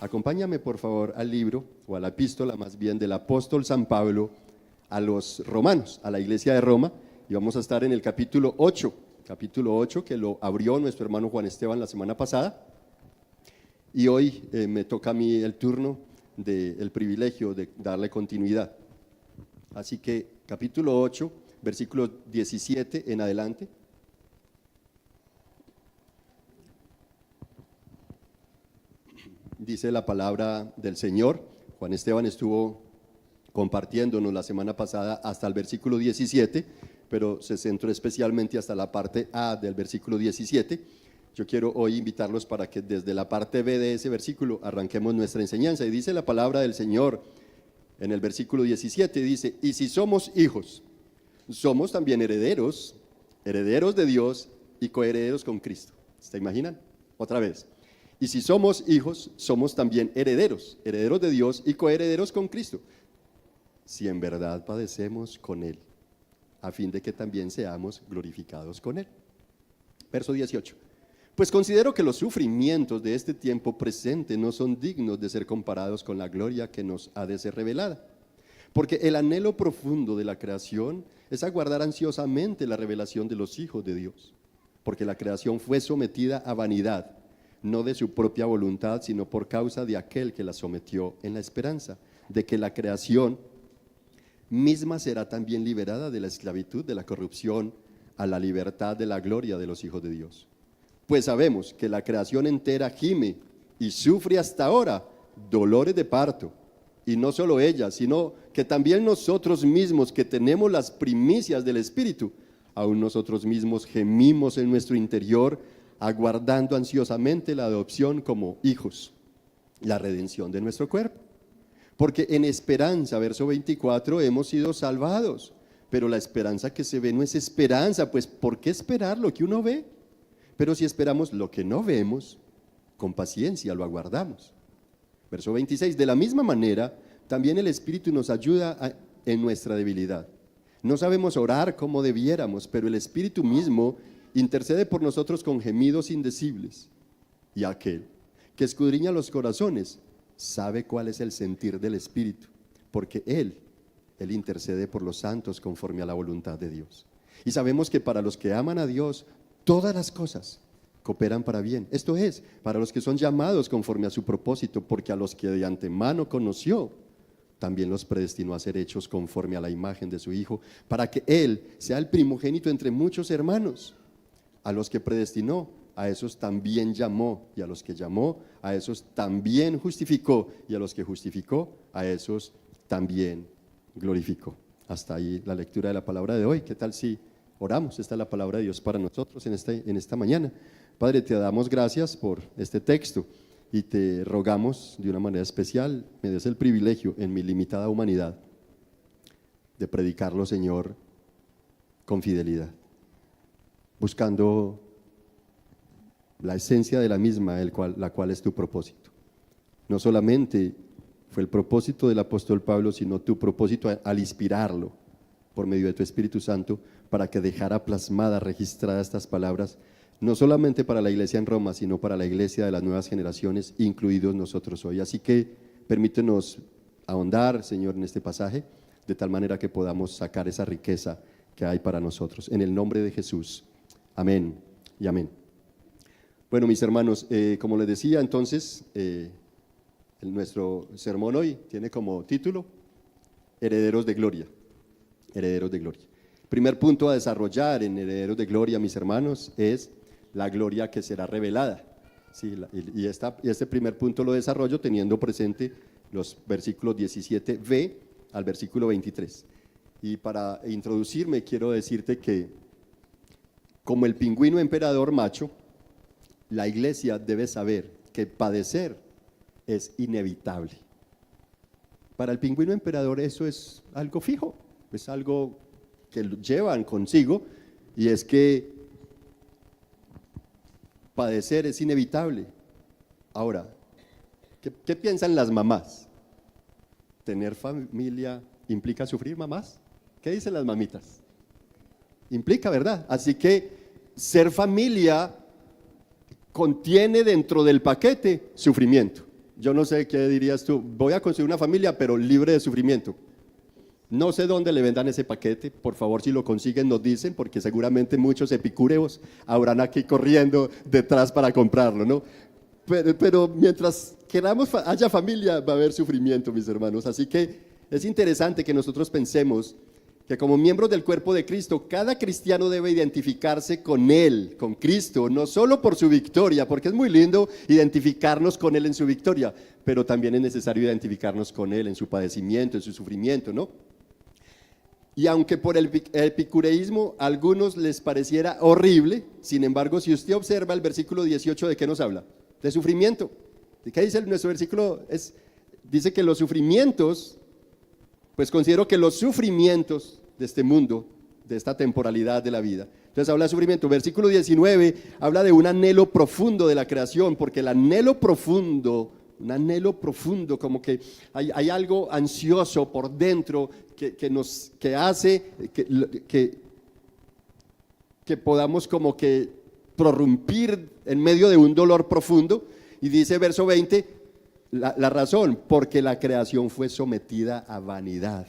Acompáñame por favor al libro, o a la epístola más bien, del apóstol San Pablo a los romanos, a la iglesia de Roma, y vamos a estar en el capítulo 8, que lo abrió nuestro hermano Juan Esteban la semana pasada, y hoy me toca a mí el turno el privilegio de darle continuidad. Así que capítulo 8, versículo 17 en adelante. Dice la palabra del Señor. Juan Esteban estuvo compartiéndonos la semana pasada hasta el versículo 17, pero se centró especialmente hasta la parte A del versículo 17. Yo quiero hoy invitarlos para que desde la parte B de ese versículo arranquemos nuestra enseñanza. Y dice la palabra del Señor en el versículo 17, dice: y si somos hijos, somos también herederos, herederos de Dios y coherederos con Cristo. ¿Se imaginan? Otra vez. Y si somos hijos, somos también herederos, herederos de Dios y coherederos con Cristo, si en verdad padecemos con Él, a fin de que también seamos glorificados con Él. Verso 18. Pues considero que los sufrimientos de este tiempo presente no son dignos de ser comparados con la gloria que nos ha de ser revelada. Porque el anhelo profundo de la creación es aguardar ansiosamente la revelación de los hijos de Dios. Porque la creación fue sometida a vanidad, no de su propia voluntad, sino por causa de aquel que la sometió, en la esperanza de que la creación misma será también liberada de la esclavitud, de la corrupción, a la libertad de la gloria de los hijos de Dios. Pues sabemos que la creación entera gime y sufre hasta ahora dolores de parto, y no solo ella, sino que también nosotros mismos, que tenemos las primicias del Espíritu, aún nosotros mismos gemimos en nuestro interior, aguardando ansiosamente la adopción como hijos, la redención de nuestro cuerpo. Porque en esperanza, verso 24, hemos sido salvados. Pero la esperanza que se ve no es esperanza, pues ¿por qué esperar lo que uno ve? Pero si esperamos lo que no vemos, con paciencia lo aguardamos. Verso 26, de la misma manera, también el Espíritu nos ayuda en nuestra debilidad. No sabemos orar como debiéramos, pero el Espíritu mismo intercede por nosotros con gemidos indecibles. Y aquel que escudriña los corazones sabe cuál es el sentir del Espíritu, porque Él intercede por los santos conforme a la voluntad de Dios. Y sabemos que para los que aman a Dios, todas las cosas cooperan para bien. Esto es, para los que son llamados conforme a su propósito, porque a los que de antemano conoció, también los predestinó a ser hechos conforme a la imagen de su Hijo, para que Él sea el primogénito entre muchos hermanos. A los que predestinó, a esos también llamó, y a los que llamó, a esos también justificó, y a los que justificó, a esos también glorificó. Hasta ahí la lectura de la palabra de hoy. ¿Qué tal si oramos? Esta es la palabra de Dios para nosotros en esta mañana. Padre, te damos gracias por este texto y te rogamos de una manera especial, me des el privilegio en mi limitada humanidad de predicarlo, Señor, con fidelidad, buscando la esencia de la misma, la cual es tu propósito. No solamente fue el propósito del apóstol Pablo, sino tu propósito al inspirarlo por medio de tu Espíritu Santo, para que dejara plasmadas, registradas estas palabras, no solamente para la iglesia en Roma, sino para la iglesia de las nuevas generaciones, incluidos nosotros hoy. Así que permítenos ahondar, Señor, en este pasaje, de tal manera que podamos sacar esa riqueza que hay para nosotros. En el nombre de Jesús. Amén y amén. Bueno, mis hermanos, como les decía, entonces, nuestro sermón hoy tiene como título Herederos de Gloria. Herederos de Gloria. Primer punto a desarrollar en Herederos de Gloria, mis hermanos, es la gloria que será revelada. Sí, y este primer punto lo desarrollo teniendo presente los versículos 17b al versículo 23. Y para introducirme quiero decirte que, como el pingüino emperador macho, la iglesia debe saber que padecer es inevitable. Para el pingüino emperador eso es algo fijo, es algo que llevan consigo, y es que padecer es inevitable. Ahora, ¿qué piensan las mamás? ¿Tener familia implica sufrir, mamás? ¿Qué dicen las mamitas? Implica, ¿verdad? Así que ser familia contiene dentro del paquete sufrimiento. yo no sé qué dirías tú, voy a construir una familia pero libre de sufrimiento. No sé dónde le vendan ese paquete, por favor si lo consiguen nos dicen, porque seguramente muchos epicúreos habrán aquí corriendo detrás para comprarlo, ¿no? Pero mientras haya familia va a haber sufrimiento, mis hermanos, así que es interesante que nosotros pensemos que como miembros del cuerpo de Cristo, cada cristiano debe identificarse con Él, con Cristo, no solo por su victoria, porque es muy lindo identificarnos con Él en su victoria, pero también es necesario identificarnos con Él en su padecimiento, en su sufrimiento, ¿no? Y aunque por el epicureísmo a algunos les pareciera horrible, sin embargo, si usted observa el versículo 18, ¿de qué nos habla? De sufrimiento. ¿De qué dice nuestro versículo? Dice que los sufrimientos, pues considero que los sufrimientos de este mundo, de esta temporalidad de la vida. Entonces habla de sufrimiento. Versículo 19 habla de un anhelo profundo de la creación, porque el anhelo profundo, un anhelo profundo, como que hay algo ansioso por dentro que hace que podamos como que prorrumpir en medio de un dolor profundo. Y dice verso 20, la razón, porque la creación fue sometida a vanidad,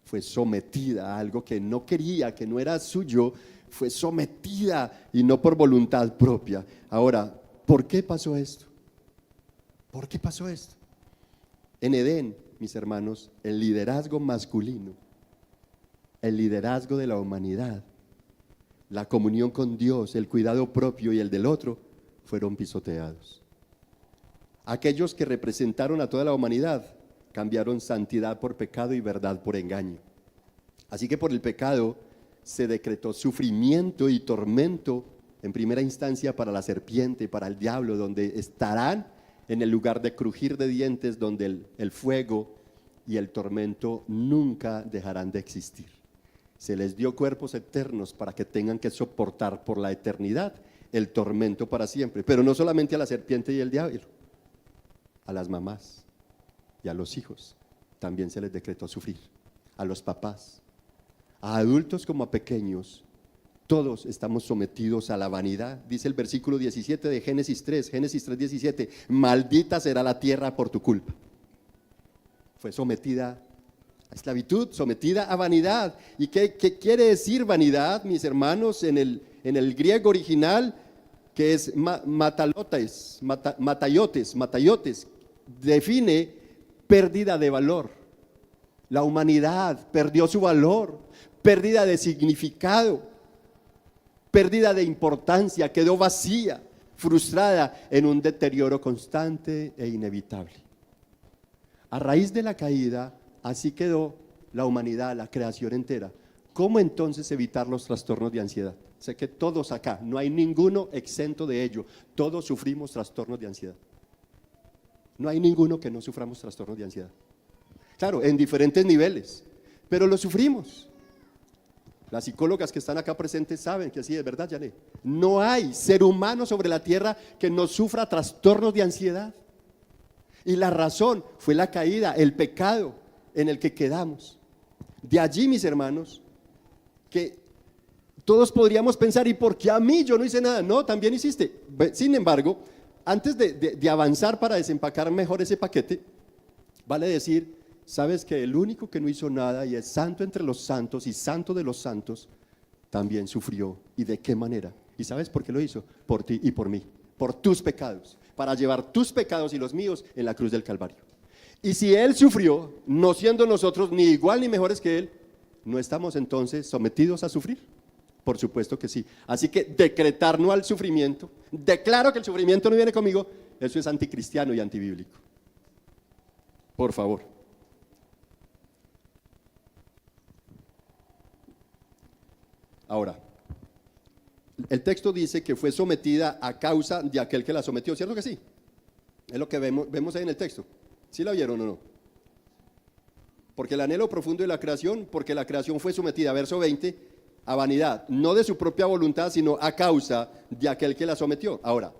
fue sometida a algo que no quería, que no era suyo, fue sometida y no por voluntad propia. Ahora, ¿por qué pasó esto? ¿Por qué pasó esto? En Edén, mis hermanos, el liderazgo masculino, el liderazgo de la humanidad, la comunión con Dios, el cuidado propio y el del otro, fueron pisoteados. Aquellos que representaron a toda la humanidad cambiaron santidad por pecado y verdad por engaño. Así que por el pecado se decretó sufrimiento y tormento en primera instancia para la serpiente, para el diablo, donde estarán en el lugar de crujir de dientes, donde el fuego y el tormento nunca dejarán de existir. Se les dio cuerpos eternos para que tengan que soportar por la eternidad el tormento para siempre, pero no solamente a la serpiente y el diablo, a las mamás y a los hijos también se les decretó sufrir, a los papás, a adultos como a pequeños, todos estamos sometidos a la vanidad. Dice el versículo 17 de Génesis 3:17, maldita será la tierra por tu culpa. Fue sometida a esclavitud, sometida a vanidad. ¿Y qué quiere decir vanidad, mis hermanos? En el griego original, que es matayotes, define pérdida de valor. La humanidad perdió su valor, pérdida de significado, pérdida de importancia, quedó vacía, frustrada en un deterioro constante e inevitable. A raíz de la caída, así quedó la humanidad, la creación entera. ¿Cómo entonces evitar los trastornos de ansiedad? Sé que todos acá, no hay ninguno exento de ello, todos sufrimos trastornos de ansiedad. No hay ninguno que no suframos trastornos de ansiedad. Claro, en diferentes niveles, pero lo sufrimos. Las psicólogas que están acá presentes saben que así es, ¿verdad, Yané? No hay ser humano sobre la tierra que no sufra trastornos de ansiedad. Y la razón fue la caída, el pecado en el que quedamos. De allí, mis hermanos, que todos podríamos pensar, ¿y por qué a mí? Yo no hice nada. No, también hiciste. Sin embargo, antes de avanzar para desempacar mejor ese paquete, vale decir, sabes que el único que no hizo nada y es santo entre los santos y santo de los santos, también sufrió. ¿Y de qué manera? ¿Y sabes por qué lo hizo? Por ti y por mí, por tus pecados, para llevar tus pecados y los míos en la cruz del Calvario. Y si Él sufrió, no siendo nosotros ni igual ni mejores que Él, ¿no estamos entonces sometidos a sufrir? Por supuesto que sí. Así que decretar no al sufrimiento, declaro que el sufrimiento no viene conmigo, eso es anticristiano y antibíblico. Por favor. Ahora, el texto dice que fue sometida a causa de aquel que la sometió, ¿cierto que sí? Es lo que vemos ahí en el texto. ¿Sí la vieron o no? Porque el anhelo profundo de la creación, porque la creación fue sometida, verso 20, a vanidad, no de su propia voluntad, sino a causa de aquel que la sometió. Ahora,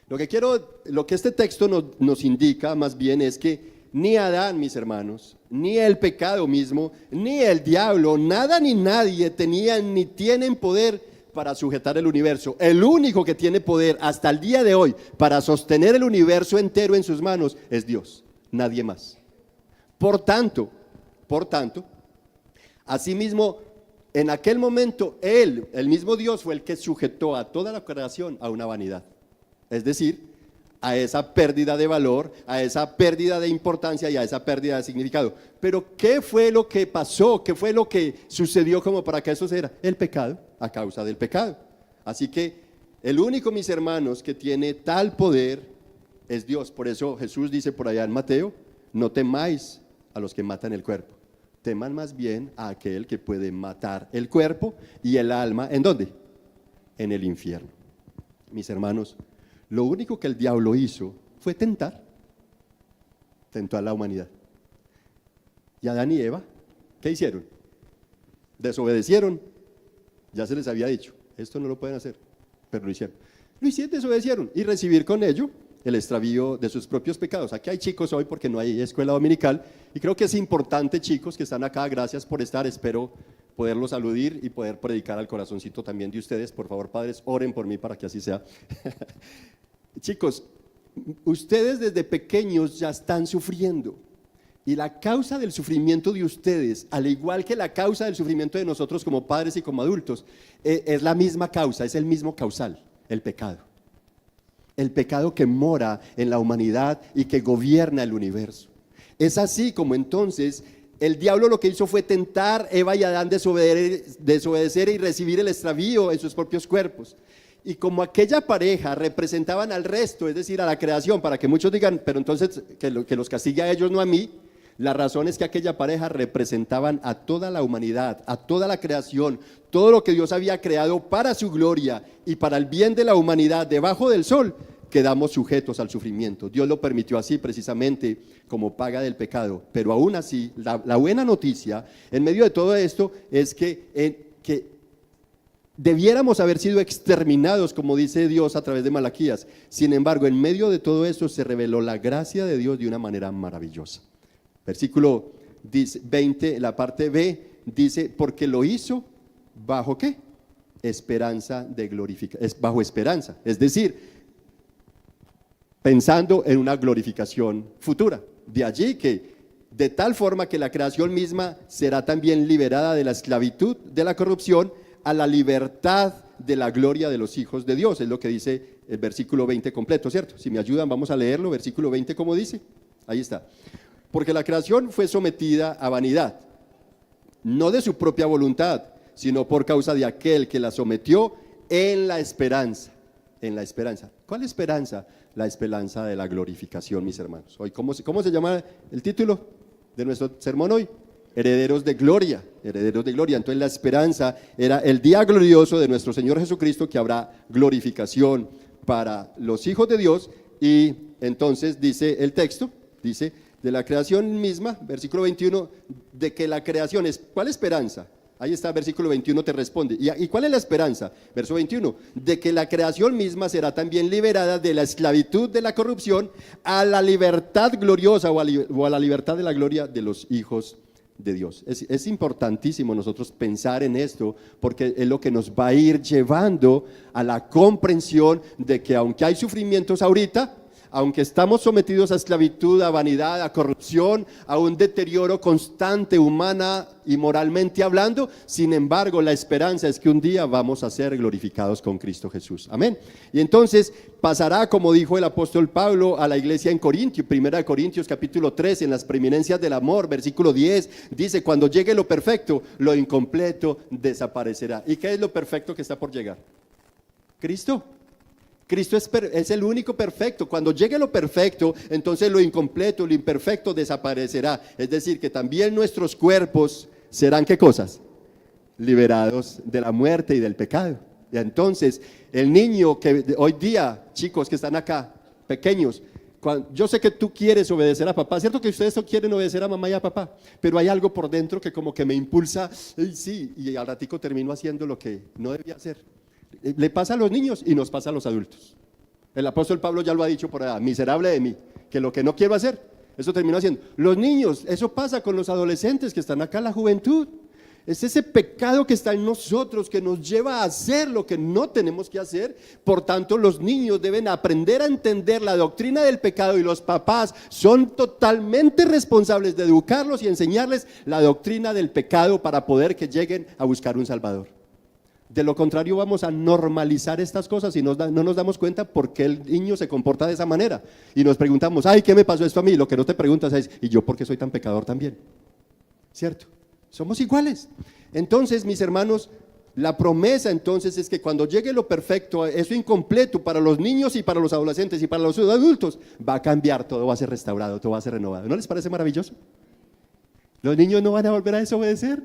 lo que este texto nos indica más bien es que ni Adán, mis hermanos, ni el pecado mismo, ni el diablo, nada ni nadie tenían ni tienen poder para sujetar el universo, el único que tiene poder hasta el día de hoy para sostener el universo entero en sus manos es Dios, nadie más. Por tanto, asimismo, en aquel momento, Él, el mismo Dios, fue el que sujetó a toda la creación a una vanidad. Es decir, a esa pérdida de valor, a esa pérdida de importancia y a esa pérdida de significado. Pero ¿qué fue lo que pasó? ¿Qué fue lo que sucedió como para que eso se diera? El pecado, a causa del pecado. Así que el único, mis hermanos, que tiene tal poder es Dios. Por eso Jesús dice por allá en Mateo, no temáis a los que matan el cuerpo. Teman más bien a aquel que puede matar el cuerpo y el alma. ¿En dónde? En el infierno. Mis hermanos, lo único que el diablo hizo fue tentar. Tentó a la humanidad. Y Adán y Eva, ¿qué hicieron? Desobedecieron. Ya se les había dicho, esto no lo pueden hacer, pero lo hicieron. Desobedecieron y recibir con ello el extravío de sus propios pecados. Aquí hay chicos hoy porque no hay escuela dominical y creo que es importante, chicos que están acá, gracias por estar, espero poderlos aludir y poder predicar al corazoncito también de ustedes. Por favor, padres, oren por mí para que así sea. Chicos, ustedes desde pequeños ya están sufriendo y la causa del sufrimiento de ustedes, al igual que la causa del sufrimiento de nosotros como padres y como adultos, es la misma causa, es el mismo causal, el pecado. El pecado que mora en la humanidad y que gobierna el universo. Es así como entonces el diablo lo que hizo fue tentar Eva y Adán desobedecer y recibir el extravío en sus propios cuerpos. Y como aquella pareja representaban al resto, es decir, a la creación, para que muchos digan, pero entonces que los castigue a ellos, no a mí. La razón es que aquella pareja representaban a toda la humanidad, a toda la creación, todo lo que Dios había creado para su gloria y para el bien de la humanidad debajo del sol. Quedamos sujetos al sufrimiento. Dios lo permitió así precisamente como paga del pecado. Pero aún así, la buena noticia en medio de todo esto es que debiéramos haber sido exterminados, como dice Dios a través de Malaquías. Sin embargo, en medio de todo esto se reveló la gracia de Dios de una manera maravillosa. Versículo 20, la parte B, dice, porque lo hizo bajo ¿qué? Esperanza de glorificación, bajo esperanza, es decir, pensando en una glorificación futura. De allí que de tal forma que la creación misma será también liberada de la esclavitud, de la corrupción, a la libertad de la gloria de los hijos de Dios. Es lo que dice el versículo 20 completo, ¿cierto? Si me ayudan, vamos a leerlo, versículo 20, ¿cómo dice? Ahí está. Porque la creación fue sometida a vanidad, no de su propia voluntad, sino por causa de aquel que la sometió en la esperanza. En la esperanza. ¿Cuál esperanza? La esperanza de la glorificación, mis hermanos. Hoy, ¿cómo se llama el título de nuestro sermón hoy? Herederos de gloria, herederos de gloria. Entonces la esperanza era el día glorioso de nuestro Señor Jesucristo, que habrá glorificación para los hijos de Dios. Y entonces dice el texto, dice, de la creación misma, versículo 21, de que la creación es, ¿cuál esperanza? Ahí está, versículo 21 te responde. ¿Y cuál es la esperanza? Verso 21, de que la creación misma será también liberada de la esclavitud de la corrupción a la libertad gloriosa o a la libertad de la gloria de los hijos de Dios. Es importantísimo nosotros pensar en esto, porque es lo que nos va a ir llevando a la comprensión de que aunque hay sufrimientos ahorita, aunque estamos sometidos a esclavitud, a vanidad, a corrupción, a un deterioro constante humana y moralmente hablando, sin embargo la esperanza es que un día vamos a ser glorificados con Cristo Jesús. Amén. Y entonces pasará, como dijo el apóstol Pablo a la iglesia en Corintios, 1 Corintios capítulo 3, en las preeminencias del amor, versículo 10, dice, cuando llegue lo perfecto, lo incompleto desaparecerá. ¿Y qué es lo perfecto que está por llegar? Cristo. Cristo es el único perfecto. Cuando llegue lo perfecto, entonces lo incompleto, lo imperfecto desaparecerá. Es decir, que también nuestros cuerpos serán, ¿qué cosas? Liberados de la muerte y del pecado. Y entonces, el niño que hoy día, chicos que están acá, pequeños, yo sé que tú quieres obedecer a papá, cierto que ustedes no quieren obedecer a mamá y a papá, pero hay algo por dentro que como que me impulsa, sí, y al ratico termino haciendo lo que no debía hacer. Le pasa a los niños y nos pasa a los adultos. El apóstol Pablo ya lo ha dicho por allá, miserable de mí, que lo que no quiero hacer, eso termino haciendo. Los niños, eso pasa con los adolescentes que están acá en la juventud. Es ese pecado que está en nosotros que nos lleva a hacer lo que no tenemos que hacer. Por tanto, los niños deben aprender a entender la doctrina del pecado y los papás son totalmente responsables de educarlos y enseñarles la doctrina del pecado para poder que lleguen a buscar un Salvador. De lo contrario, vamos a normalizar estas cosas y no nos damos cuenta por qué el niño se comporta de esa manera. Y nos preguntamos, ay, ¿qué me pasó esto a mí? Lo que no te preguntas es, ¿y yo por qué soy tan pecador también? ¿Cierto? Somos iguales. Entonces, mis hermanos, la promesa entonces es que cuando llegue lo perfecto, eso incompleto para los niños y para los adolescentes y para los adultos, va a cambiar, todo va a ser restaurado, todo va a ser renovado. ¿No les parece maravilloso? Los niños no van a volver a desobedecer.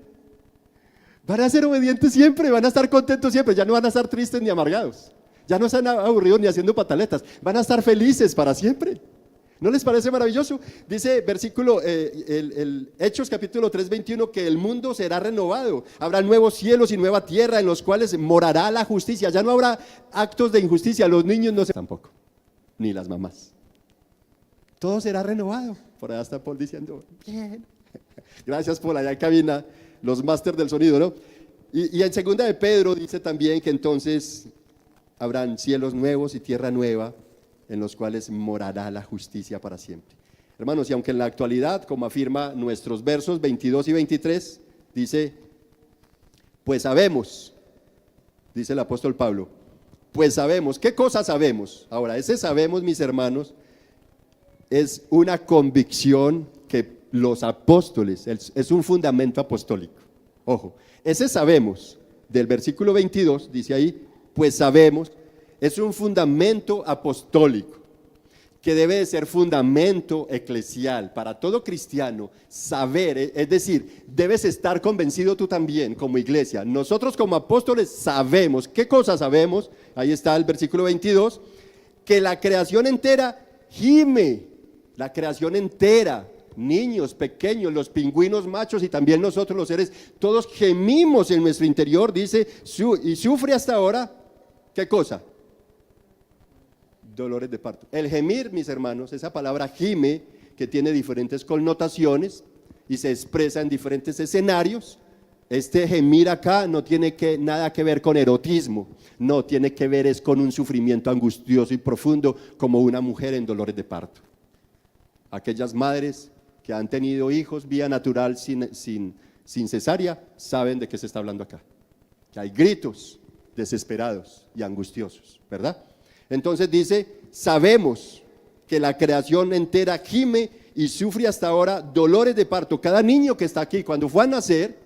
Van a ser obedientes siempre, van a estar contentos siempre, ya no van a estar tristes ni amargados. Ya no están aburridos ni haciendo pataletas, van a estar felices para siempre. ¿No les parece maravilloso? Dice versículo, Hechos capítulo 3, 21, que el mundo será renovado. Habrá nuevos cielos y nueva tierra en los cuales morará la justicia. Ya no habrá actos de injusticia, los niños no se... Tampoco, ni las mamás. Todo será renovado. Por allá está Paul diciendo, bien. Gracias Paul, allá en cabina, los máster del sonido, ¿no? Y en segunda de Pedro dice también que entonces habrán cielos nuevos y tierra nueva, en los cuales morará la justicia para siempre. Hermanos, y aunque en la actualidad, como afirma nuestros versos 22 y 23, dice, pues sabemos, dice el apóstol Pablo, pues sabemos, ¿qué cosa sabemos? Ahora, ese sabemos, mis hermanos, es una convicción que los apóstoles, es un fundamento apostólico. Ojo, ese sabemos, del versículo 22, dice ahí, pues sabemos, es un fundamento apostólico que debe de ser fundamento eclesial para todo cristiano. Saber, es decir, debes estar convencido tú también como iglesia. Nosotros como apóstoles sabemos, ¿qué cosa sabemos? Ahí está el versículo 22, que la creación entera gime, la creación entera, niños, pequeños, los pingüinos machos y también nosotros los seres, todos gemimos en nuestro interior, dice, y sufre hasta ahora, ¿qué cosa? Dolores de parto. El gemir, mis hermanos, esa palabra gime, que tiene diferentes connotaciones y se expresa en diferentes escenarios. Este gemir acá no tiene nada que ver con erotismo, no, tiene que ver es con un sufrimiento angustioso y profundo como una mujer en dolores de parto. Aquellas madres que han tenido hijos vía natural sin cesárea saben de qué se está hablando acá, que hay gritos desesperados y angustiosos, ¿verdad? Entonces dice, sabemos que la creación entera gime y sufre hasta ahora dolores de parto. Cada niño que está aquí, cuando fue a nacer,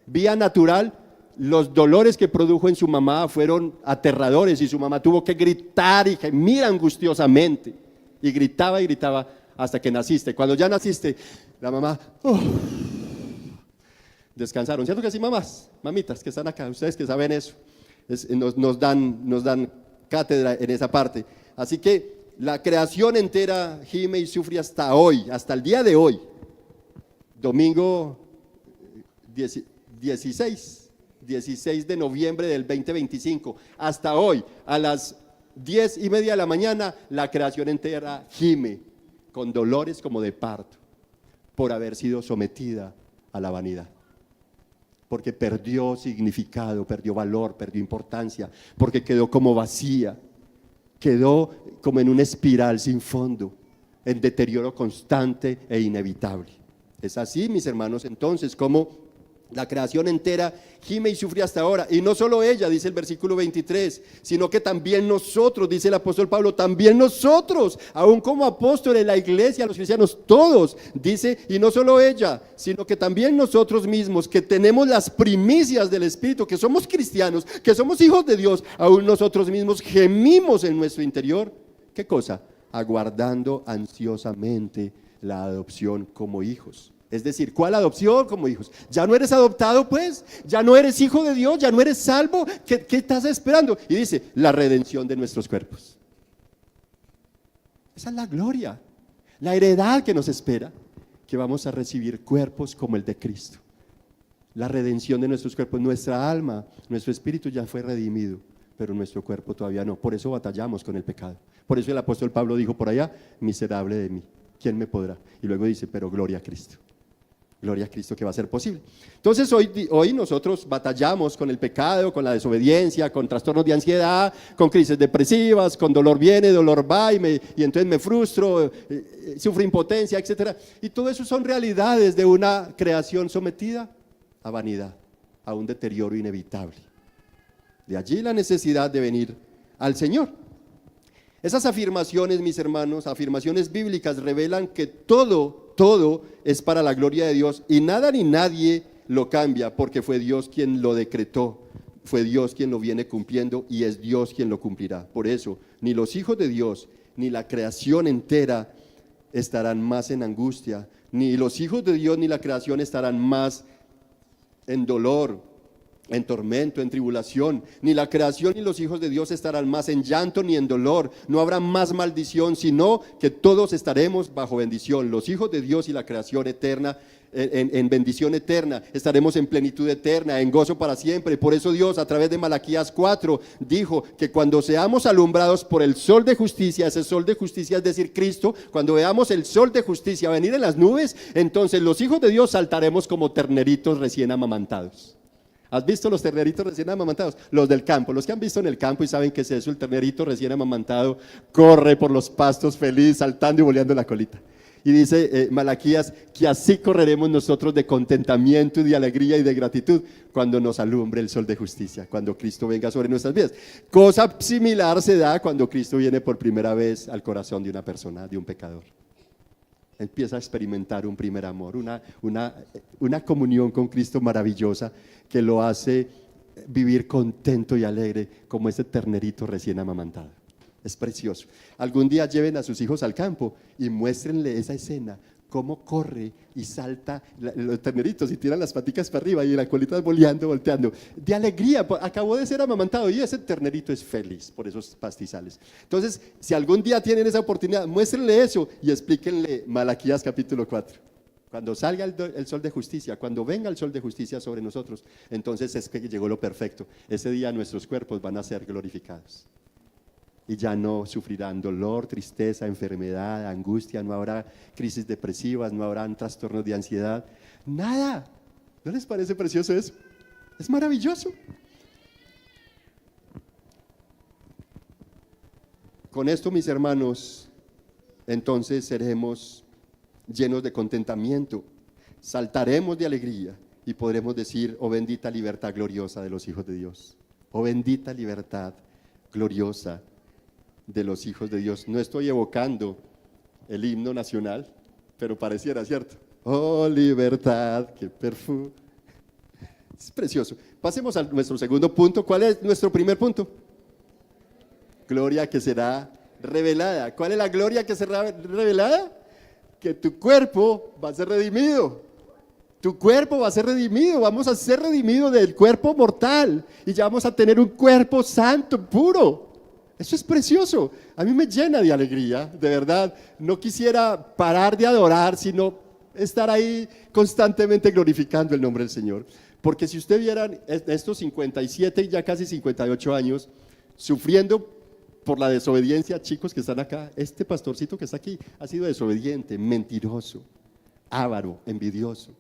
vía natural, los dolores que produjo en su mamá fueron aterradores y su mamá tuvo que gritar y gemir angustiosamente. Y gritaba hasta que naciste. Cuando ya naciste, la mamá, descansaron. ¿Cierto que sí, mamás? Mamitas que están acá, ustedes que saben eso, nos dan cátedra en esa parte. Así que la creación entera gime y sufre hasta hoy, hasta el día de hoy, domingo 16 de noviembre del 2025, hasta hoy, a las 10:30 de la mañana, la creación entera gime con dolores como de parto, por haber sido sometida a la vanidad. Porque perdió significado, perdió valor, perdió importancia, porque quedó como vacía, quedó como en una espiral sin fondo, en deterioro constante e inevitable. Es así, mis hermanos, entonces, como la creación entera gime y sufre hasta ahora, y no solo ella, dice el versículo 23, sino que también nosotros, dice el apóstol Pablo, también nosotros, aún como apóstoles, la iglesia, los cristianos, todos, dice, y no solo ella, sino que también nosotros mismos, que tenemos las primicias del Espíritu, que somos cristianos, que somos hijos de Dios, aún nosotros mismos gemimos en nuestro interior. ¿Qué cosa? Aguardando ansiosamente la adopción como hijos. Es decir, ¿cuál adopción como hijos? Ya no eres adoptado, pues, ya no eres hijo de Dios, ya no eres salvo. ¿Qué estás esperando? Y dice, la redención de nuestros cuerpos. Esa es la gloria, la heredad que nos espera, que vamos a recibir cuerpos como el de Cristo. La redención de nuestros cuerpos, nuestra alma, nuestro espíritu ya fue redimido, pero nuestro cuerpo todavía no. Por eso batallamos con el pecado. Por eso el apóstol Pablo dijo por allá, miserable de mí, ¿quién me podrá? Y luego dice, pero gloria a Cristo. Gloria a Cristo que va a ser posible. Entonces hoy nosotros batallamos con el pecado, con la desobediencia, con trastornos de ansiedad, con crisis depresivas, con dolor viene, dolor va y entonces me frustro, sufro impotencia, etc. Y todo eso son realidades de una creación sometida a vanidad, a un deterioro inevitable. De allí la necesidad de venir al Señor. Esas afirmaciones, mis hermanos, afirmaciones bíblicas revelan que todo es para la gloria de Dios y nada ni nadie lo cambia porque fue Dios quien lo decretó, fue Dios quien lo viene cumpliendo y es Dios quien lo cumplirá. Por eso, ni los hijos de Dios, ni la creación entera estarán más en angustia, ni los hijos de Dios ni la creación estarán más en dolor, en tormento, en tribulación, ni la creación ni los hijos de Dios estarán más en llanto ni en dolor, no habrá más maldición, sino que todos estaremos bajo bendición, los hijos de Dios y la creación eterna, en bendición eterna, estaremos en plenitud eterna, en gozo para siempre. Por eso Dios a través de Malaquías 4 dijo que cuando seamos alumbrados por el sol de justicia, ese sol de justicia es decir Cristo, cuando veamos el sol de justicia venir en las nubes, entonces los hijos de Dios saltaremos como terneritos recién amamantados. ¿Has visto los terneritos recién amamantados? Los del campo, los que han visto en el campo y saben qué es eso, el ternerito recién amamantado corre por los pastos feliz, saltando y boleando la colita. Y dice Malaquías que así correremos nosotros de contentamiento y de alegría y de gratitud cuando nos alumbre el sol de justicia, cuando Cristo venga sobre nuestras vidas. Cosa similar se da cuando Cristo viene por primera vez al corazón de una persona, de un pecador. Empieza a experimentar un primer amor, una comunión con Cristo maravillosa que lo hace vivir contento y alegre como ese ternerito recién amamantado. Es precioso. Algún día lleven a sus hijos al campo y muéstrenle esa escena, cómo corre y salta los terneritos y tiran las paticas para arriba y la colita boleando, volteando, de alegría, acabó de ser amamantado y ese ternerito es feliz por esos pastizales. Entonces, si algún día tienen esa oportunidad, muéstrenle eso y explíquenle Malaquías capítulo 4. Cuando salga el sol de justicia, cuando venga el sol de justicia sobre nosotros, entonces es que llegó lo perfecto. Ese día nuestros cuerpos van a ser glorificados. Y ya no sufrirán dolor, tristeza, enfermedad, angustia, no habrá crisis depresivas, no habrán trastornos de ansiedad, nada. ¿No les parece precioso eso? Es maravilloso. Con esto, mis hermanos, entonces seremos llenos de contentamiento, saltaremos de alegría y podremos decir, oh bendita libertad gloriosa de los hijos de Dios, oh bendita libertad gloriosa de los hijos de Dios. No estoy evocando el himno nacional, pero pareciera, ¿cierto? Oh libertad, qué perfume. Es precioso. Pasemos a nuestro segundo punto. ¿Cuál es nuestro primer punto? Gloria que será revelada. ¿Cuál es la gloria que será revelada? Que tu cuerpo va a ser redimido. Tu cuerpo va a ser redimido. Vamos a ser redimidos del cuerpo mortal y ya vamos a tener un cuerpo santo, puro. Eso es precioso, a mí me llena de alegría, de verdad. No quisiera parar de adorar, sino estar ahí constantemente glorificando el nombre del Señor. Porque si usted vieran estos 57 y ya casi 58 años, sufriendo por la desobediencia, chicos que están acá, este pastorcito que está aquí ha sido desobediente, mentiroso, avaro, envidioso.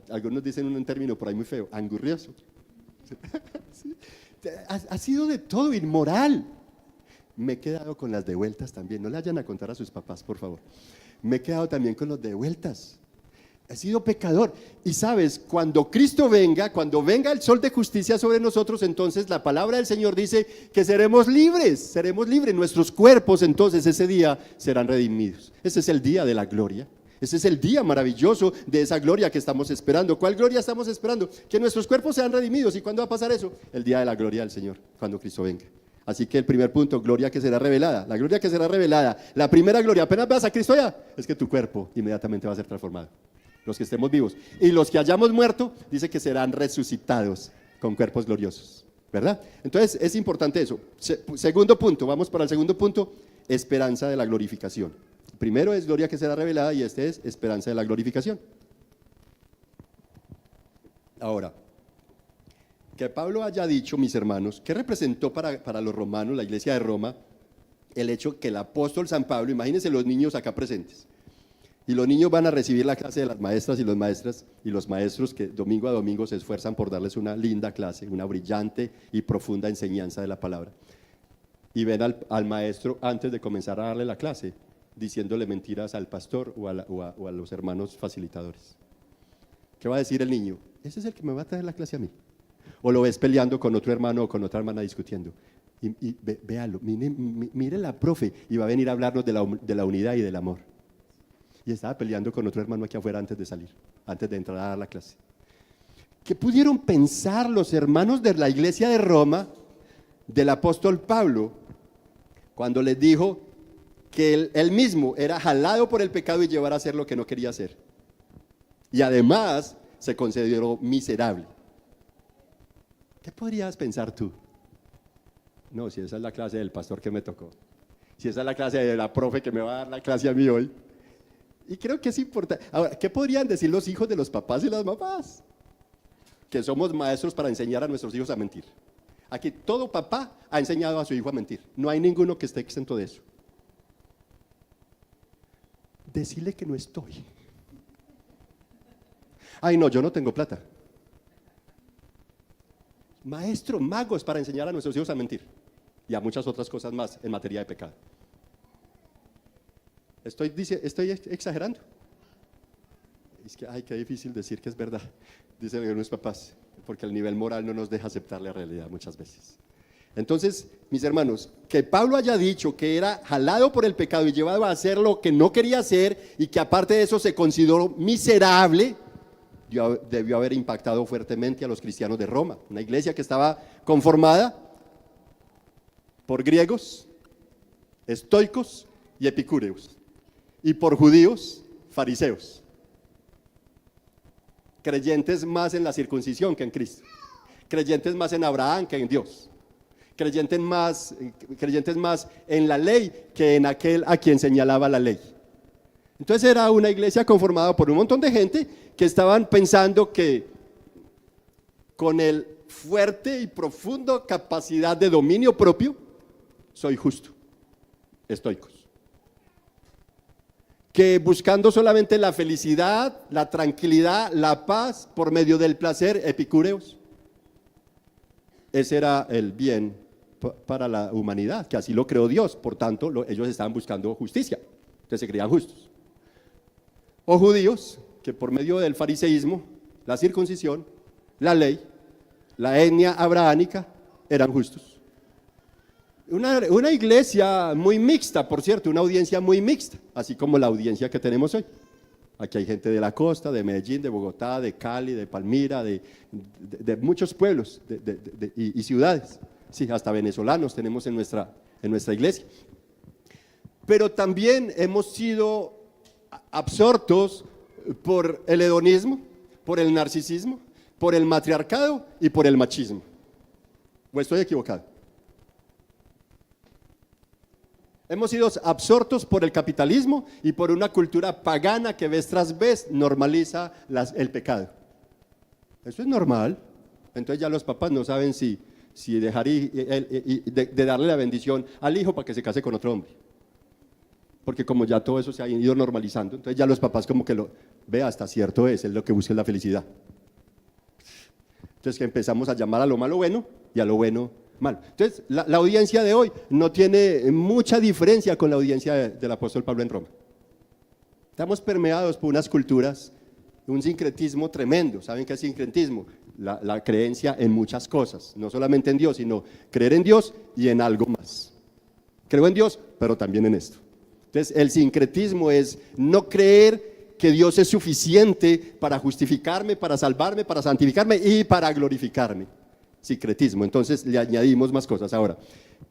Algunos dicen un término por ahí muy feo, angurrioso. ¿Sí? Ha sido de todo, inmoral. Me he quedado con las devueltas también. No le vayan a contar a sus papás, por favor. Me he quedado también con los devueltas. He sido pecador. Y sabes, cuando Cristo venga, cuando venga el sol de justicia sobre nosotros, entonces la palabra del Señor dice que seremos libres. Nuestros cuerpos entonces ese día serán redimidos. Ese es el día de la gloria. Ese es el día maravilloso de esa gloria que estamos esperando. ¿Cuál gloria estamos esperando? Que nuestros cuerpos sean redimidos. ¿Y cuándo va a pasar eso? El día de la gloria del Señor, cuando Cristo venga. Así que el primer punto, gloria que será revelada. La gloria que será revelada, la primera gloria, apenas veas a Cristo allá, es que tu cuerpo inmediatamente va a ser transformado. Los que estemos vivos. Y los que hayamos muerto, dice que serán resucitados con cuerpos gloriosos. ¿Verdad? Entonces es importante eso. Segundo punto, vamos para el segundo punto, esperanza de la glorificación. Primero es gloria que será revelada y este es esperanza de la glorificación. Ahora, que Pablo haya dicho, mis hermanos, ¿qué representó para los romanos, la iglesia de Roma, el hecho que el apóstol San Pablo, imagínense los niños acá presentes, Y los niños van a recibir la clase de las maestras y los maestras y los maestros que domingo a domingo se esfuerzan por darles una linda clase, una brillante y profunda enseñanza de la palabra. Y ven al maestro antes de comenzar a darle la clase, diciéndole mentiras al pastor o a los hermanos facilitadores. ¿Qué va a decir el niño? Ese es el que me va a traer la clase a mí. O lo ves peleando con otro hermano o con otra hermana discutiendo. Véalo, mire la profe, y va a venir a hablarnos de la unidad y del amor. Y estaba peleando con otro hermano aquí afuera antes de salir, antes de entrar a dar la clase. ¿Qué pudieron pensar los hermanos de la iglesia de Roma del apóstol Pablo cuando les dijo que él mismo era jalado por el pecado y llevara a hacer lo que no quería hacer? Y además se consideró miserable. ¿Qué podrías pensar tú? No, si esa es la clase del pastor que me tocó, si esa es la clase de la profe que me va a dar la clase a mí hoy. Y creo que es importante. Ahora, ¿qué podrían decir los hijos de los papás y las mamás? Que somos maestros para enseñar a nuestros hijos a mentir. Aquí todo papá ha enseñado a su hijo a mentir. No hay ninguno que esté exento de eso. Decirle que no estoy. Ay, no, yo no tengo plata. Maestro, magos para enseñar a nuestros hijos a mentir. Y a muchas otras cosas más en materia de pecado. Estoy exagerando. Es que, ay, qué difícil decir que es verdad, dicen algunos papás, porque el nivel moral no nos deja aceptar la realidad muchas veces. Entonces, mis hermanos, que Pablo haya dicho que era jalado por el pecado y llevado a hacer lo que no quería hacer y que aparte de eso se consideró miserable, debió haber impactado fuertemente a los cristianos de Roma, una iglesia que estaba conformada por griegos, estoicos y epicúreos, y por judíos, fariseos, creyentes más en la circuncisión que en Cristo, creyentes más en Abraham que en Dios, creyentes más en la ley que en aquel a quien señalaba la ley. Entonces era una iglesia conformada por un montón de gente que estaban pensando que con el fuerte y profundo capacidad de dominio propio, soy justo, estoicos. Que buscando solamente la felicidad, la tranquilidad, la paz por medio del placer, epicúreos. Ese era el bien para la humanidad, que así lo creó Dios, por tanto ellos estaban buscando justicia, entonces se creían justos. O judíos, que por medio del fariseísmo, la circuncisión, la ley, la etnia abrahámica, eran justos. Una iglesia muy mixta, por cierto, una audiencia muy mixta, así como la audiencia que tenemos hoy. Aquí hay gente de la costa, de Medellín, de Bogotá, de Cali, de Palmira, de muchos pueblos y ciudades. Sí, hasta venezolanos tenemos en nuestra iglesia. Pero también hemos sido absortos por el hedonismo, por el narcisismo, por el matriarcado y por el machismo. ¿O estoy equivocado? Hemos sido absortos por el capitalismo y por una cultura pagana que vez tras vez normaliza el pecado. Eso es normal. Entonces ya los papás no saben si dejar de darle la bendición al hijo para que se case con otro hombre. Porque como ya todo eso se ha ido normalizando, entonces ya los papás como que hasta cierto es lo que busca la felicidad. Entonces que empezamos a llamar a lo malo bueno y a lo bueno malo. Entonces la audiencia de hoy no tiene mucha diferencia con la audiencia del apóstol Pablo en Roma. Estamos permeados por unas culturas, un sincretismo tremendo. ¿Saben qué es sincretismo? La creencia en muchas cosas, no solamente en Dios, sino creer en Dios y en algo más. Creo en Dios, pero también en esto. Entonces el sincretismo es no creer que Dios es suficiente para justificarme, para salvarme, para santificarme y para glorificarme. Sincretismo, entonces le añadimos más cosas. Ahora,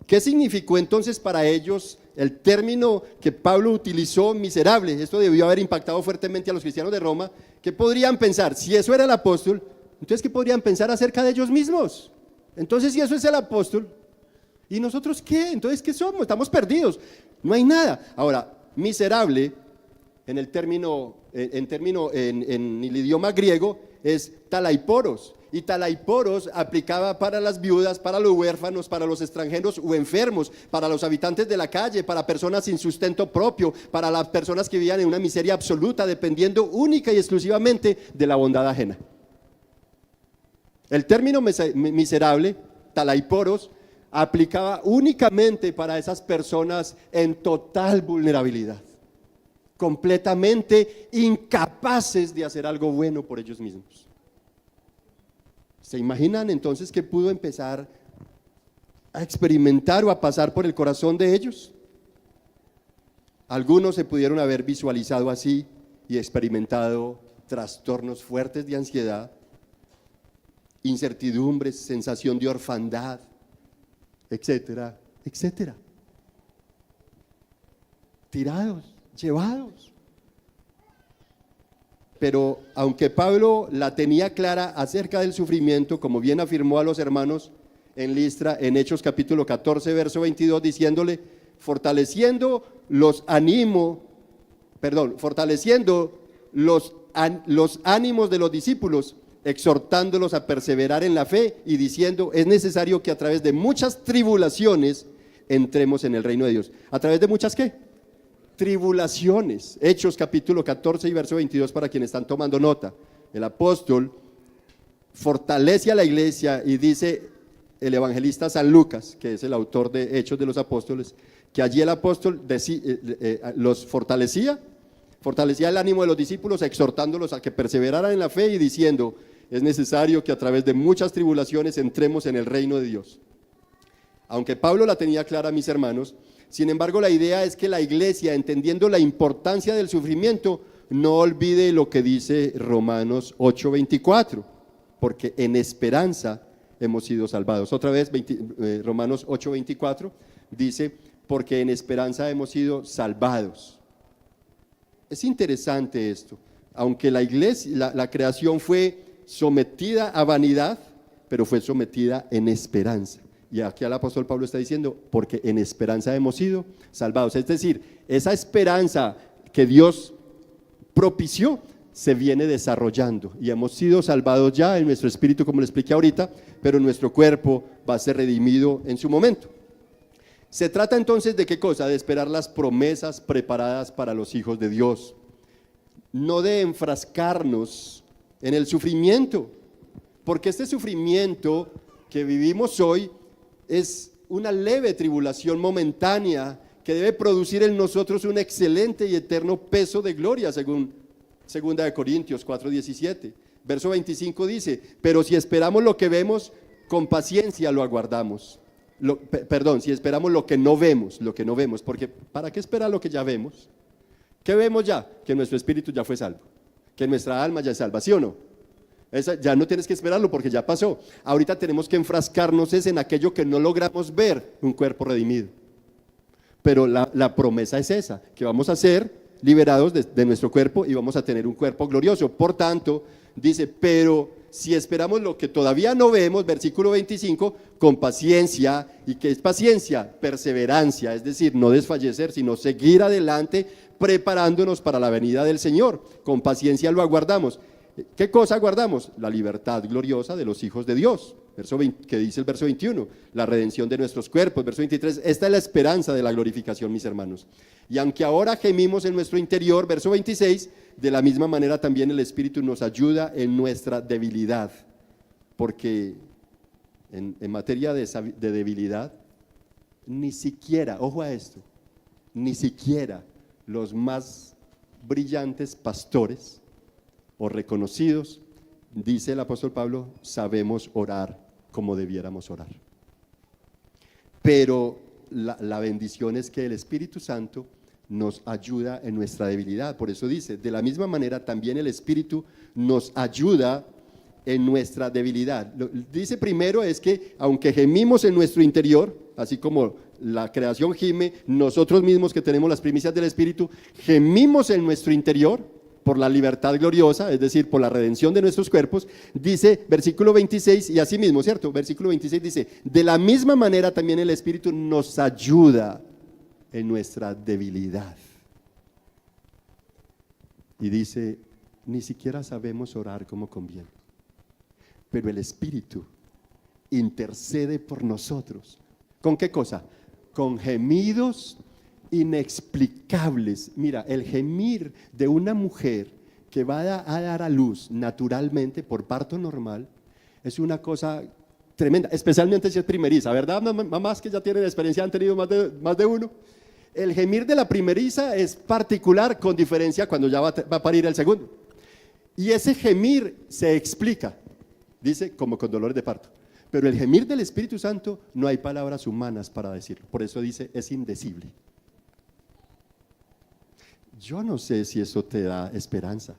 ¿qué significó entonces para ellos el término que Pablo utilizó, miserable? Esto debió haber impactado fuertemente a los cristianos de Roma. ¿Qué podrían pensar? Si eso era el apóstol, entonces ¿qué podrían pensar acerca de ellos mismos? Entonces si eso es el apóstol, ¿y nosotros qué? Entonces ¿qué somos? Estamos perdidos, no hay nada. Ahora, miserable en el idioma griego es talaiporos, y talaiporos aplicaba para las viudas, para los huérfanos, para los extranjeros o enfermos, para los habitantes de la calle, para personas sin sustento propio, para las personas que vivían en una miseria absoluta, dependiendo única y exclusivamente de la bondad ajena. El término miserable, talaiporos, aplicaba únicamente para esas personas en total vulnerabilidad, completamente incapaces de hacer algo bueno por ellos mismos. ¿Se imaginan entonces qué pudo empezar a experimentar o a pasar por el corazón de ellos? Algunos se pudieron haber visualizado así y experimentado trastornos fuertes de ansiedad, incertidumbres, sensación de orfandad, etcétera, etcétera. Tirados, llevados. Pero aunque Pablo la tenía clara acerca del sufrimiento, como bien afirmó a los hermanos en Listra, en Hechos capítulo 14, verso 22, diciéndole, fortaleciendo los ánimos de los discípulos, exhortándolos a perseverar en la fe y diciendo, es necesario que a través de muchas tribulaciones entremos en el reino de Dios. ¿A través de muchas qué? Tribulaciones. Hechos capítulo 14 y verso 22 para quienes están tomando nota. El apóstol fortalece a la iglesia y dice el evangelista San Lucas, que es el autor de Hechos de los Apóstoles, que allí el apóstol los fortalecía el ánimo de los discípulos, exhortándolos a que perseveraran en la fe y diciendo, es necesario que a través de muchas tribulaciones entremos en el reino de Dios. Aunque Pablo la tenía clara, mis hermanos, sin embargo la idea es que la iglesia, entendiendo la importancia del sufrimiento, no olvide lo que dice Romanos 8:24, porque en esperanza hemos sido salvados. Otra vez, Romanos 8:24 dice, porque en esperanza hemos sido salvados. Es interesante esto, aunque la iglesia, la creación fue sometida a vanidad, pero fue sometida en esperanza. Y aquí el apóstol Pablo está diciendo, porque en esperanza hemos sido salvados. Es decir, esa esperanza que Dios propició se viene desarrollando y hemos sido salvados ya en nuestro espíritu, como le expliqué ahorita, pero nuestro cuerpo va a ser redimido en su momento. Se trata entonces de qué cosa, de esperar las promesas preparadas para los hijos de Dios, no de enfrascarnos en el sufrimiento, porque este sufrimiento que vivimos hoy es una leve tribulación momentánea que debe producir en nosotros un excelente y eterno peso de gloria, según 2 Corintios 4:17. Verso 25 dice, pero si esperamos lo que vemos, con paciencia lo aguardamos. Si esperamos lo que no vemos, porque ¿para qué esperar lo que ya vemos? ¿Qué vemos ya? Que nuestro espíritu ya fue salvo, que nuestra alma ya es salva, ¿sí o no? Ya no tienes que esperarlo porque ya pasó. Ahorita tenemos que enfrascarnos en aquello que no logramos ver, un cuerpo redimido. Pero la promesa es esa, que vamos a ser liberados de nuestro cuerpo y vamos a tener un cuerpo glorioso. Por tanto, dice, pero si esperamos lo que todavía no vemos, versículo 25, con paciencia. ¿Y qué es paciencia? Perseverancia, es decir, no desfallecer, sino seguir adelante preparándonos para la venida del Señor. Con paciencia lo aguardamos. ¿Qué cosa aguardamos? La libertad gloriosa de los hijos de Dios, que dice el verso 21, la redención de nuestros cuerpos, verso 23, esta es la esperanza de la glorificación, mis hermanos. Y aunque ahora gemimos en nuestro interior, verso 26, de la misma manera también el Espíritu nos ayuda en nuestra debilidad, porque en materia de debilidad, ni siquiera, ojo a esto, ni siquiera los más brillantes pastores o reconocidos, dice el apóstol Pablo, sabemos orar como debiéramos orar. Pero la bendición es que el Espíritu Santo nos ayuda en nuestra debilidad. Por eso dice, de la misma manera también el Espíritu nos ayuda en nuestra debilidad. Dice primero es que aunque gemimos en nuestro interior, así como la creación gime, nosotros mismos que tenemos las primicias del Espíritu, gemimos en nuestro interior por la libertad gloriosa, es decir, por la redención de nuestros cuerpos. Dice versículo 26, y así mismo, ¿cierto? Versículo 26 dice, de la misma manera también el Espíritu nos ayuda en nuestra debilidad. Y dice, ni siquiera sabemos orar como conviene, pero el Espíritu intercede por nosotros. ¿Con qué cosa? Con gemidos inexplicables. Mira, el gemir de una mujer que va a dar a luz naturalmente por parto normal es una cosa tremenda, especialmente si es primeriza, ¿verdad? Mamás que ya tienen experiencia, han tenido más de uno. El gemir de la primeriza es particular, con diferencia cuando ya va a parir el segundo. Y ese gemir se explica, dice, como con dolores de parto. Pero el gemir del Espíritu Santo no hay palabras humanas para decirlo. Por eso dice, es indecible. Yo no sé si eso te da esperanza,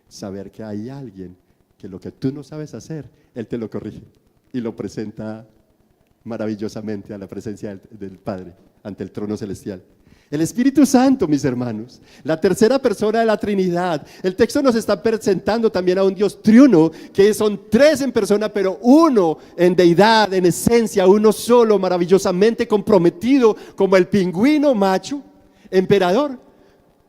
saber que hay alguien que lo que tú no sabes hacer, Él te lo corrige y lo presenta maravillosamente a la presencia del Padre, ante el trono celestial. El Espíritu Santo, mis hermanos, la tercera persona de la Trinidad. El texto nos está presentando también a un Dios triuno, que son tres en persona, pero uno en deidad, en esencia, uno solo, maravillosamente comprometido, como el pingüino macho, emperador,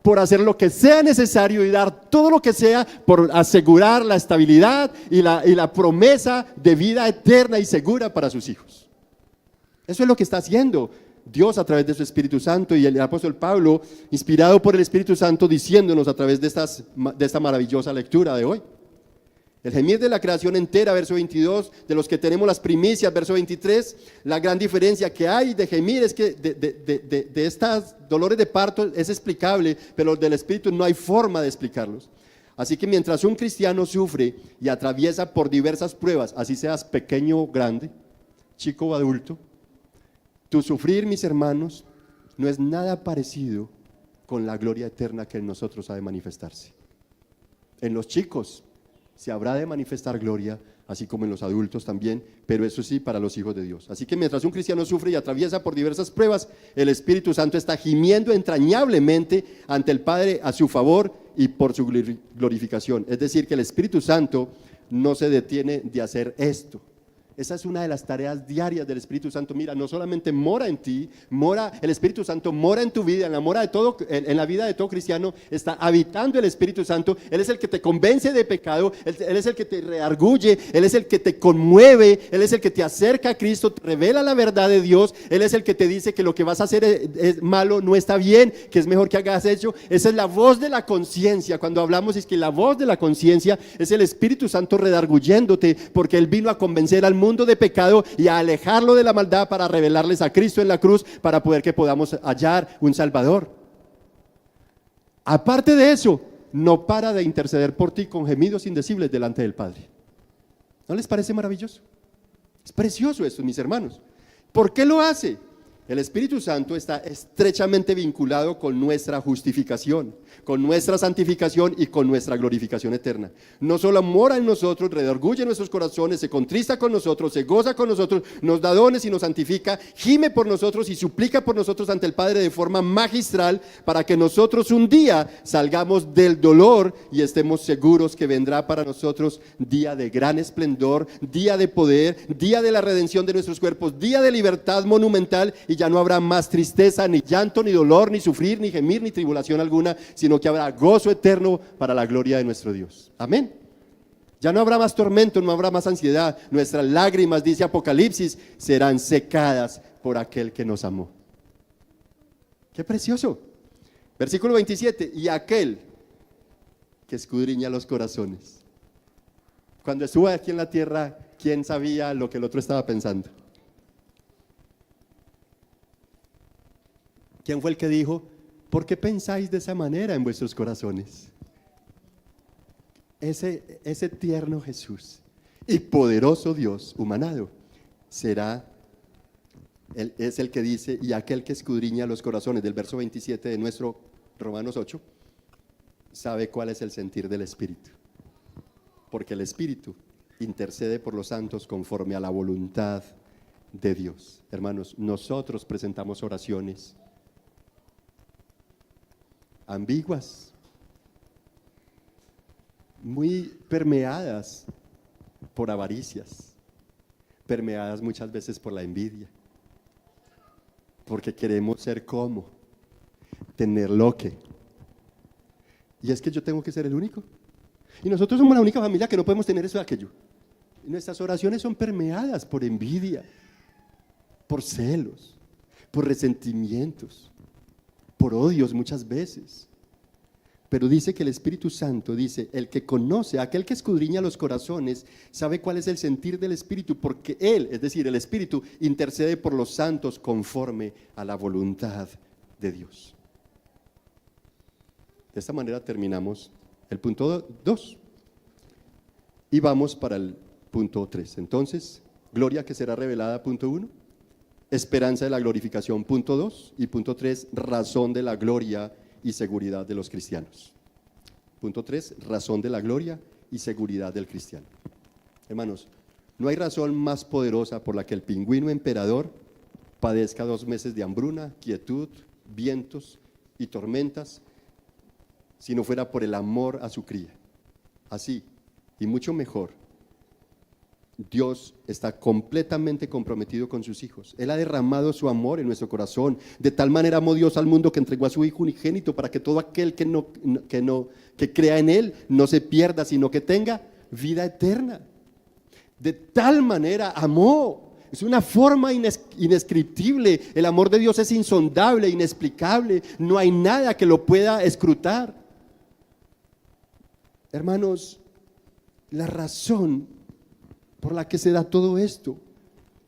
por hacer lo que sea necesario y dar todo lo que sea por asegurar la estabilidad y la promesa de vida eterna y segura para sus hijos. Eso es lo que está haciendo Dios a través de su Espíritu Santo, y el apóstol Pablo, inspirado por el Espíritu Santo, diciéndonos a través de esta maravillosa lectura de hoy. El gemir de la creación entera, verso 22, de los que tenemos las primicias, verso 23, la gran diferencia que hay de gemir es que de estos dolores de parto es explicable, pero los del Espíritu no hay forma de explicarlos. Así que mientras un cristiano sufre y atraviesa por diversas pruebas, así seas pequeño o grande, chico o adulto, tu sufrir, mis hermanos, no es nada parecido con la gloria eterna que en nosotros ha de manifestarse. En los chicos se habrá de manifestar gloria, así como en los adultos también, pero eso sí, para los hijos de Dios. Así que mientras un cristiano sufre y atraviesa por diversas pruebas, el Espíritu Santo está gimiendo entrañablemente ante el Padre a su favor y por su glorificación. Es decir, que el Espíritu Santo no se detiene de hacer esto. Esa es una de las tareas diarias del Espíritu Santo. Mira, no solamente mora en ti, el Espíritu Santo mora en tu vida, en la vida de todo cristiano está habitando el Espíritu Santo. Él es el que te convence de pecado, Él es el que te redarguye, Él es el que te conmueve, Él es el que te acerca a Cristo, te revela la verdad de Dios. Él es el que te dice que lo que vas a hacer es malo, no está bien, que es mejor que hagas hecho. Esa es la voz de la conciencia. Cuando hablamos es que la voz de la conciencia es el Espíritu Santo redarguyéndote, porque Él vino a convencer al mundo de pecado y a alejarlo de la maldad para revelarles a Cristo en la cruz, para poder que podamos hallar un Salvador. Aparte de eso, no para de interceder por ti con gemidos indecibles delante del Padre. ¿No les parece maravilloso? Es precioso esto, mis hermanos. ¿Por qué lo hace? El Espíritu Santo está estrechamente vinculado con nuestra justificación, con nuestra santificación y con nuestra glorificación eterna. No solo mora en nosotros, redarguye nuestros corazones, se contrista con nosotros, se goza con nosotros, nos da dones y nos santifica, gime por nosotros y suplica por nosotros ante el Padre de forma magistral, para que nosotros un día salgamos del dolor y estemos seguros que vendrá para nosotros día de gran esplendor, día de poder, día de la redención de nuestros cuerpos, día de libertad monumental, y ya no habrá más tristeza, ni llanto, ni dolor, ni sufrir, ni gemir, ni tribulación alguna, sino que habrá gozo eterno para la gloria de nuestro Dios. Amén. Ya no habrá más tormento, no habrá más ansiedad. Nuestras lágrimas, dice Apocalipsis, serán secadas por aquel que nos amó. ¡Qué precioso! Versículo 27, y aquel que escudriña los corazones. Cuando estuvo aquí en la tierra, ¿quién sabía lo que el otro estaba pensando? ¿Quién fue el que dijo, ¿por qué pensáis de esa manera en vuestros corazones? Ese tierno Jesús y poderoso Dios humanado es el que dice, y aquel que escudriña los corazones, del verso 27 de nuestro Romanos 8, sabe cuál es el sentir del Espíritu. Porque el Espíritu intercede por los santos conforme a la voluntad de Dios. Hermanos, nosotros presentamos oraciones ambiguas, muy permeadas por avaricias, permeadas muchas veces por la envidia, porque queremos ser como, tener lo que. Y es que yo tengo que ser el único. Y nosotros somos la única familia que no podemos tener eso y aquello. Nuestras oraciones son permeadas por envidia, por celos, por resentimientos, por odios muchas veces. Pero dice que el Espíritu Santo, dice, el que conoce, aquel que escudriña los corazones, sabe cuál es el sentir del Espíritu, porque Él, es decir, el Espíritu, intercede por los santos conforme a la voluntad de Dios. De esta manera terminamos el punto 2 y vamos para el punto 3. Entonces, gloria que será revelada, punto 1, esperanza de la glorificación, punto 2, y punto 3, razón de la gloria y seguridad de los cristianos. Punto 3, razón de la gloria y seguridad del cristiano. Hermanos, no hay razón más poderosa por la que el pingüino emperador padezca 2 meses de hambruna, quietud, vientos y tormentas, si no fuera por el amor a su cría. Así, y mucho mejor, Dios está completamente comprometido con sus hijos. Él ha derramado su amor en nuestro corazón. De tal manera amó Dios al mundo que entregó a su Hijo unigénito para que todo aquel que crea en Él no se pierda, sino que tenga vida eterna. De tal manera amó. Es una forma inescriptible. El amor de Dios es insondable, inexplicable. No hay nada que lo pueda escrutar. Hermanos, la razón por la que se da todo esto,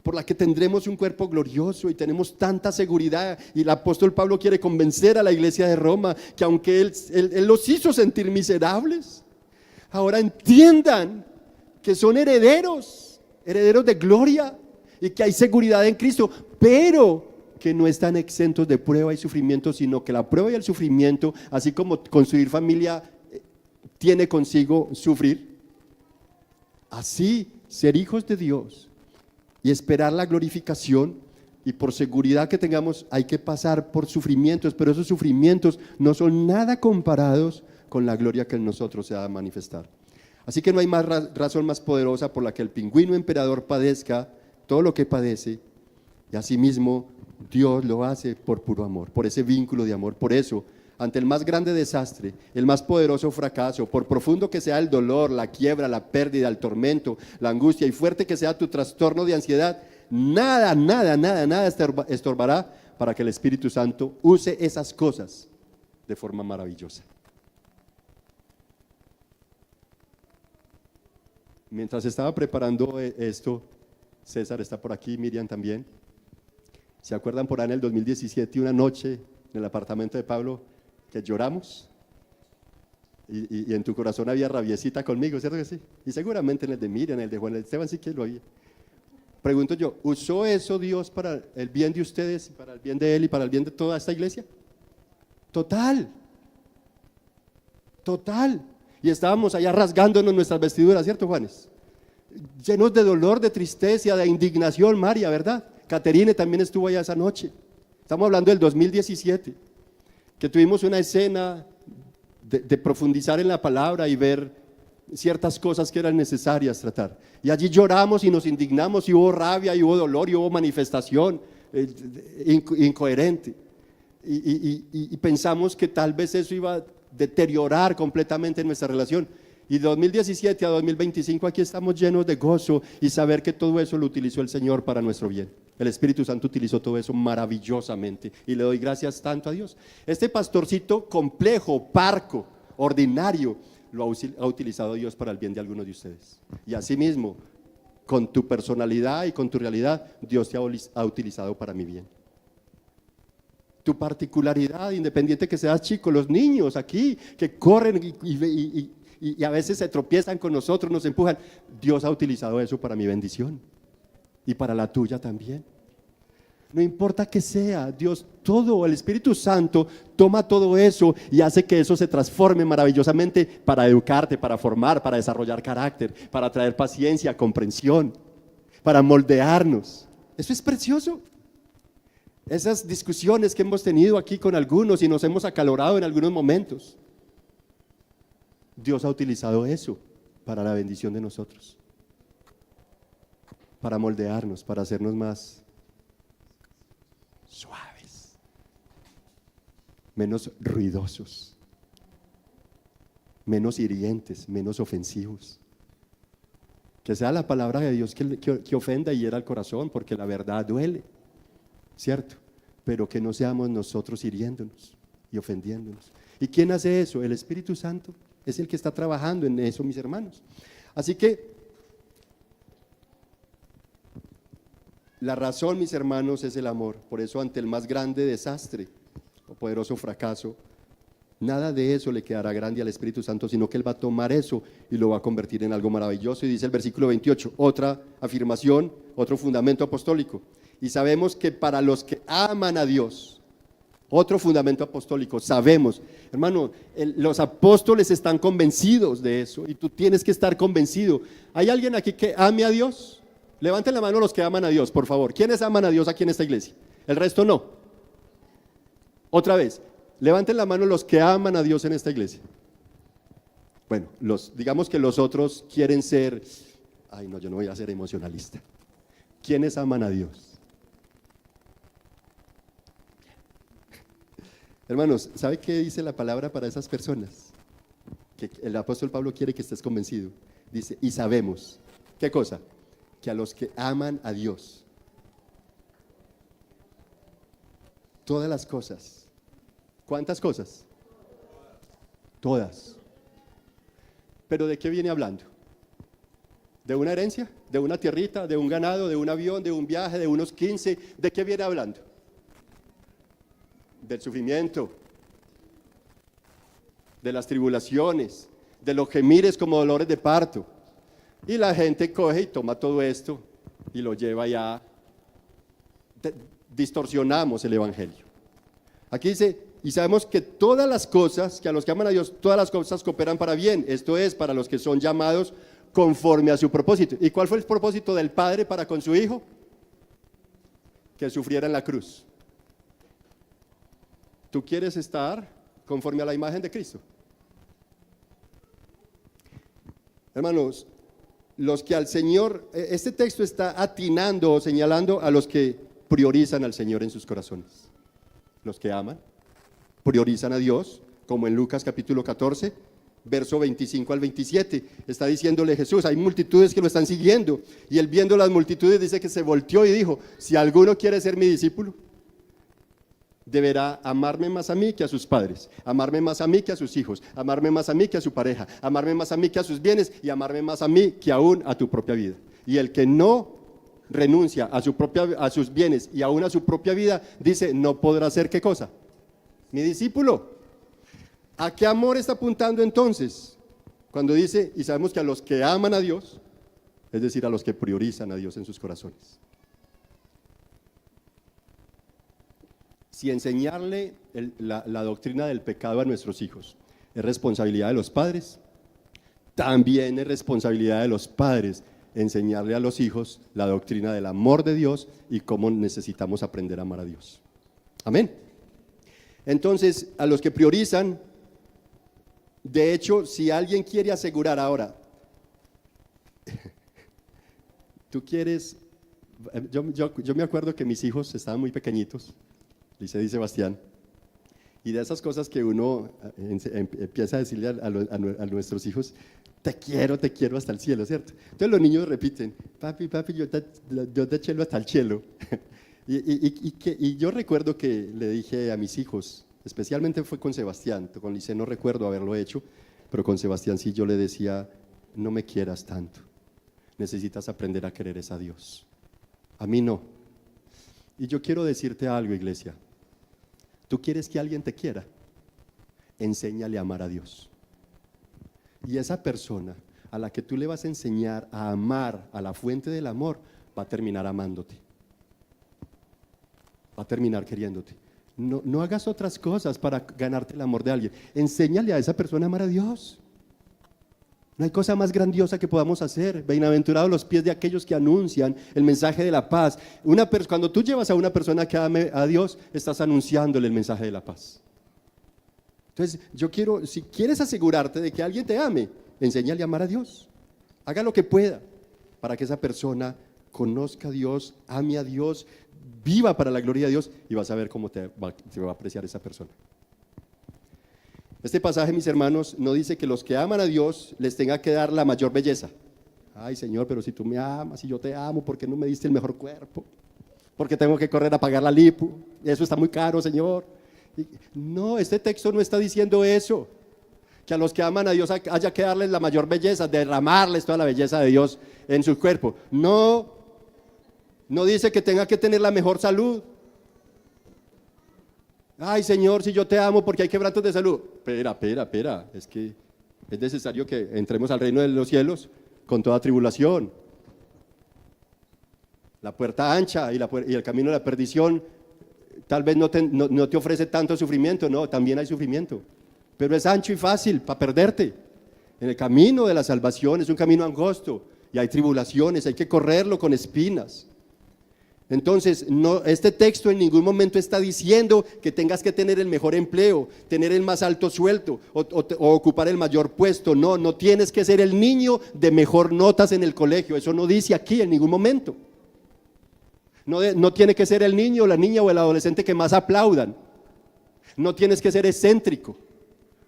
por la que tendremos un cuerpo glorioso y tenemos tanta seguridad, y el apóstol Pablo quiere convencer a la iglesia de Roma que aunque él los hizo sentir miserables, ahora entiendan que son herederos de gloria y que hay seguridad en Cristo, pero que no están exentos de prueba y sufrimiento, sino que la prueba y el sufrimiento, así como construir familia tiene consigo sufrir, así ser hijos de Dios y esperar la glorificación, y por seguridad que tengamos hay que pasar por sufrimientos, pero esos sufrimientos no son nada comparados con la gloria que en nosotros se ha de manifestar. Así que no hay más razón más poderosa por la que el pingüino emperador padezca todo lo que padece, y asimismo Dios lo hace por puro amor, por ese vínculo de amor. Por eso, ante el más grande desastre, el más poderoso fracaso, por profundo que sea el dolor, la quiebra, la pérdida, el tormento, la angustia y fuerte que sea tu trastorno de ansiedad, nada estorbará para que el Espíritu Santo use esas cosas de forma maravillosa. Mientras estaba preparando esto, César está por aquí, Miriam también. ¿Se acuerdan por ahí en el 2017, una noche en el apartamento de Pablo, que lloramos? Y en tu corazón había rabiecita conmigo, ¿cierto que sí? Y seguramente en el de Miriam, en el de Juan Esteban sí que lo había. Pregunto yo, ¿usó eso Dios para el bien de ustedes, para el bien de Él y para el bien de toda esta iglesia? Total. Y estábamos allá rasgándonos nuestras vestiduras, ¿cierto, Juanes? Llenos de dolor, de tristeza, de indignación, María, ¿verdad? Caterine también estuvo allá esa noche. Estamos hablando del 2017, que tuvimos una escena de profundizar en la palabra y ver ciertas cosas que eran necesarias tratar. Y allí lloramos y nos indignamos, y hubo rabia, y hubo dolor, y hubo manifestación incoherente. Y pensamos que tal vez eso iba a deteriorar completamente nuestra relación. Y de 2017 a 2025 aquí estamos llenos de gozo y saber que todo eso lo utilizó el Señor para nuestro bien. El Espíritu Santo utilizó todo eso maravillosamente y le doy gracias tanto a Dios. Este pastorcito complejo, parco, ordinario, lo ha utilizado Dios para el bien de algunos de ustedes. Y asimismo, con tu personalidad y con tu realidad, Dios te ha utilizado para mi bien. Tu particularidad, independiente que seas chico, los niños aquí que corren y a veces se tropiezan con nosotros, nos empujan, Dios ha utilizado eso para mi bendición y para la tuya también. No importa que sea, Dios, todo, el Espíritu Santo toma todo eso y hace que eso se transforme maravillosamente para educarte, para formar, para desarrollar carácter, para traer paciencia, comprensión, para moldearnos. Eso es precioso. Esas discusiones que hemos tenido aquí con algunos y nos hemos acalorado en algunos momentos, Dios ha utilizado eso para la bendición de nosotros, para moldearnos, para hacernos más suaves, menos ruidosos, menos hirientes, menos ofensivos. Que sea la palabra de Dios que ofenda y hiera el corazón, porque la verdad duele, ¿cierto? Pero que no seamos nosotros hiriéndonos y ofendiéndonos. ¿Y quién hace eso? El Espíritu Santo es el que está trabajando en eso, mis hermanos. Así que la razón, mis hermanos, es el amor. Por eso, ante el más grande desastre o poderoso fracaso, nada de eso le quedará grande al Espíritu Santo, sino que Él va a tomar eso y lo va a convertir en algo maravilloso. Y dice el versículo 28, otra afirmación, otro fundamento apostólico. Y sabemos que para los que aman a Dios, otro fundamento apostólico, sabemos, hermano, los apóstoles están convencidos de eso y tú tienes que estar convencido. ¿Hay alguien aquí que ame a Dios? Levanten la mano los que aman a Dios, por favor. ¿Quiénes aman a Dios aquí en esta iglesia? El resto no. Otra vez. Levanten la mano los que aman a Dios en esta iglesia. Bueno, digamos que los otros quieren ser, ay no, yo no voy a ser emocionalista. ¿Quiénes aman a Dios? Hermanos, ¿sabe qué dice la palabra para esas personas? Que el apóstol Pablo quiere que estés convencido. Dice, y sabemos, ¿qué cosa? Que a los que aman a Dios, todas las cosas. ¿Cuántas cosas? Todas. ¿Pero de qué viene hablando? ¿De una herencia? ¿De una tierrita? ¿De un ganado? ¿De un avión? ¿De un viaje? ¿De unos 15? ¿De qué viene hablando? Del sufrimiento, de las tribulaciones, de lo que mires como dolores de parto. Y la gente coge y toma todo esto y lo lleva ya. Distorsionamos el evangelio. Aquí dice, y sabemos que todas las cosas, que a los que aman a Dios, todas las cosas cooperan para bien. Esto es, para los que son llamados conforme a su propósito. ¿Y cuál fue el propósito del Padre para con su Hijo? Que sufriera en la cruz. ¿Tú quieres estar conforme a la imagen de Cristo? Hermanos, los que al Señor, este texto está atinando o señalando a los que priorizan al Señor en sus corazones. Los que aman, priorizan a Dios, como en Lucas capítulo 14, verso 25 al 27, está diciéndole Jesús, hay multitudes que lo están siguiendo, y él viendo las multitudes dice que se volteó y dijo, si alguno quiere ser mi discípulo, deberá amarme más a mí que a sus padres, amarme más a mí que a sus hijos, amarme más a mí que a su pareja, amarme más a mí que a sus bienes, y amarme más a mí que aún a tu propia vida. Y el que no renuncia a sus bienes y aún a su propia vida, dice, no podrá ser ¿qué cosa? Mi discípulo. ¿A qué amor está apuntando entonces? Cuando dice, y sabemos que a los que aman a Dios, es decir, a los que priorizan a Dios en sus corazones. Si enseñarle la doctrina del pecado a nuestros hijos es responsabilidad de los padres, también es responsabilidad de los padres enseñarle a los hijos la doctrina del amor de Dios y cómo necesitamos aprender a amar a Dios. Amén. Entonces, a los que priorizan, de hecho, si alguien quiere asegurar ahora, tú quieres, yo me acuerdo que mis hijos estaban muy pequeñitos, Lice y Sebastián, y de esas cosas que uno empieza a decirle a nuestros hijos, te quiero hasta el cielo, ¿cierto? Entonces los niños repiten, papi, yo te quiero hasta el cielo. Y yo recuerdo que le dije a mis hijos, especialmente fue con Sebastián, con Lice no recuerdo haberlo hecho, pero con Sebastián sí yo le decía, no me quieras tanto, necesitas aprender a querer a Dios, a mí no. Y yo quiero decirte algo, iglesia, ¿tú quieres que alguien te quiera? Enséñale a amar a Dios. Y esa persona a la que tú le vas a enseñar a amar a la fuente del amor, va a terminar amándote. Va a terminar queriéndote. No hagas otras cosas para ganarte el amor de alguien. Enséñale a esa persona a amar a Dios. No hay cosa más grandiosa que podamos hacer. Bienaventurados los pies de aquellos que anuncian el mensaje de la paz. Cuando tú llevas a una persona que ame a Dios, estás anunciándole el mensaje de la paz. Entonces, yo quiero, si quieres asegurarte de que alguien te ame, enséñale a amar a Dios. Haga lo que pueda para que esa persona conozca a Dios, ame a Dios, viva para la gloria de Dios y vas a ver cómo te va a apreciar esa persona. Este pasaje, mis hermanos, no dice que los que aman a Dios les tenga que dar la mayor belleza. Ay, Señor, pero si tú me amas y yo te amo, ¿por qué no me diste el mejor cuerpo? Porque tengo que correr a pagar la lipo. Eso está muy caro, Señor. No, este texto no está diciendo eso. Que a los que aman a Dios haya que darles la mayor belleza, derramarles toda la belleza de Dios en su cuerpo. No, no dice que tenga que tener la mejor salud. Ay, Señor, si yo te amo porque hay quebrantos de salud. Espera, es que es necesario que entremos al reino de los cielos con toda tribulación. La puerta ancha y el camino de la perdición tal vez no te ofrece tanto sufrimiento, no, también hay sufrimiento, pero es ancho y fácil para perderte. En el camino de la salvación es un camino angosto y hay tribulaciones, hay que correrlo con espinas. Entonces, este texto en ningún momento está diciendo que tengas que tener el mejor empleo, tener el más alto sueldo o ocupar el mayor puesto. No tienes que ser el niño de mejor notas en el colegio, eso no dice aquí en ningún momento. No tiene que ser el niño, la niña o el adolescente que más aplaudan. No tienes que ser excéntrico.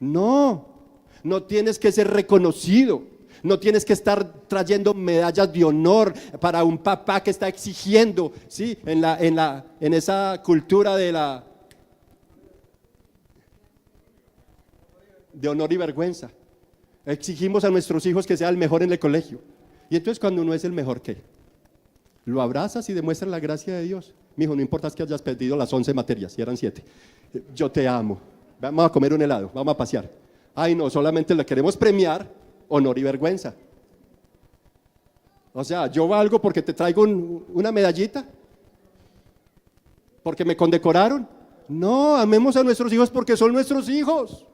No tienes que ser reconocido. No tienes que estar trayendo medallas de honor para un papá que está exigiendo, ¿sí? En esa cultura de honor y vergüenza. Exigimos a nuestros hijos que sea el mejor en el colegio. Y entonces cuando uno es el mejor, ¿qué? Lo abrazas y demuestras la gracia de Dios. Mijo, no importa que hayas perdido las 11 materias, si eran 7. Yo te amo. Vamos a comer un helado, vamos a pasear. Ay, no, solamente le queremos premiar honor y vergüenza. O sea, yo valgo porque te traigo una medallita, porque me condecoraron. No, amemos a nuestros hijos porque son nuestros hijos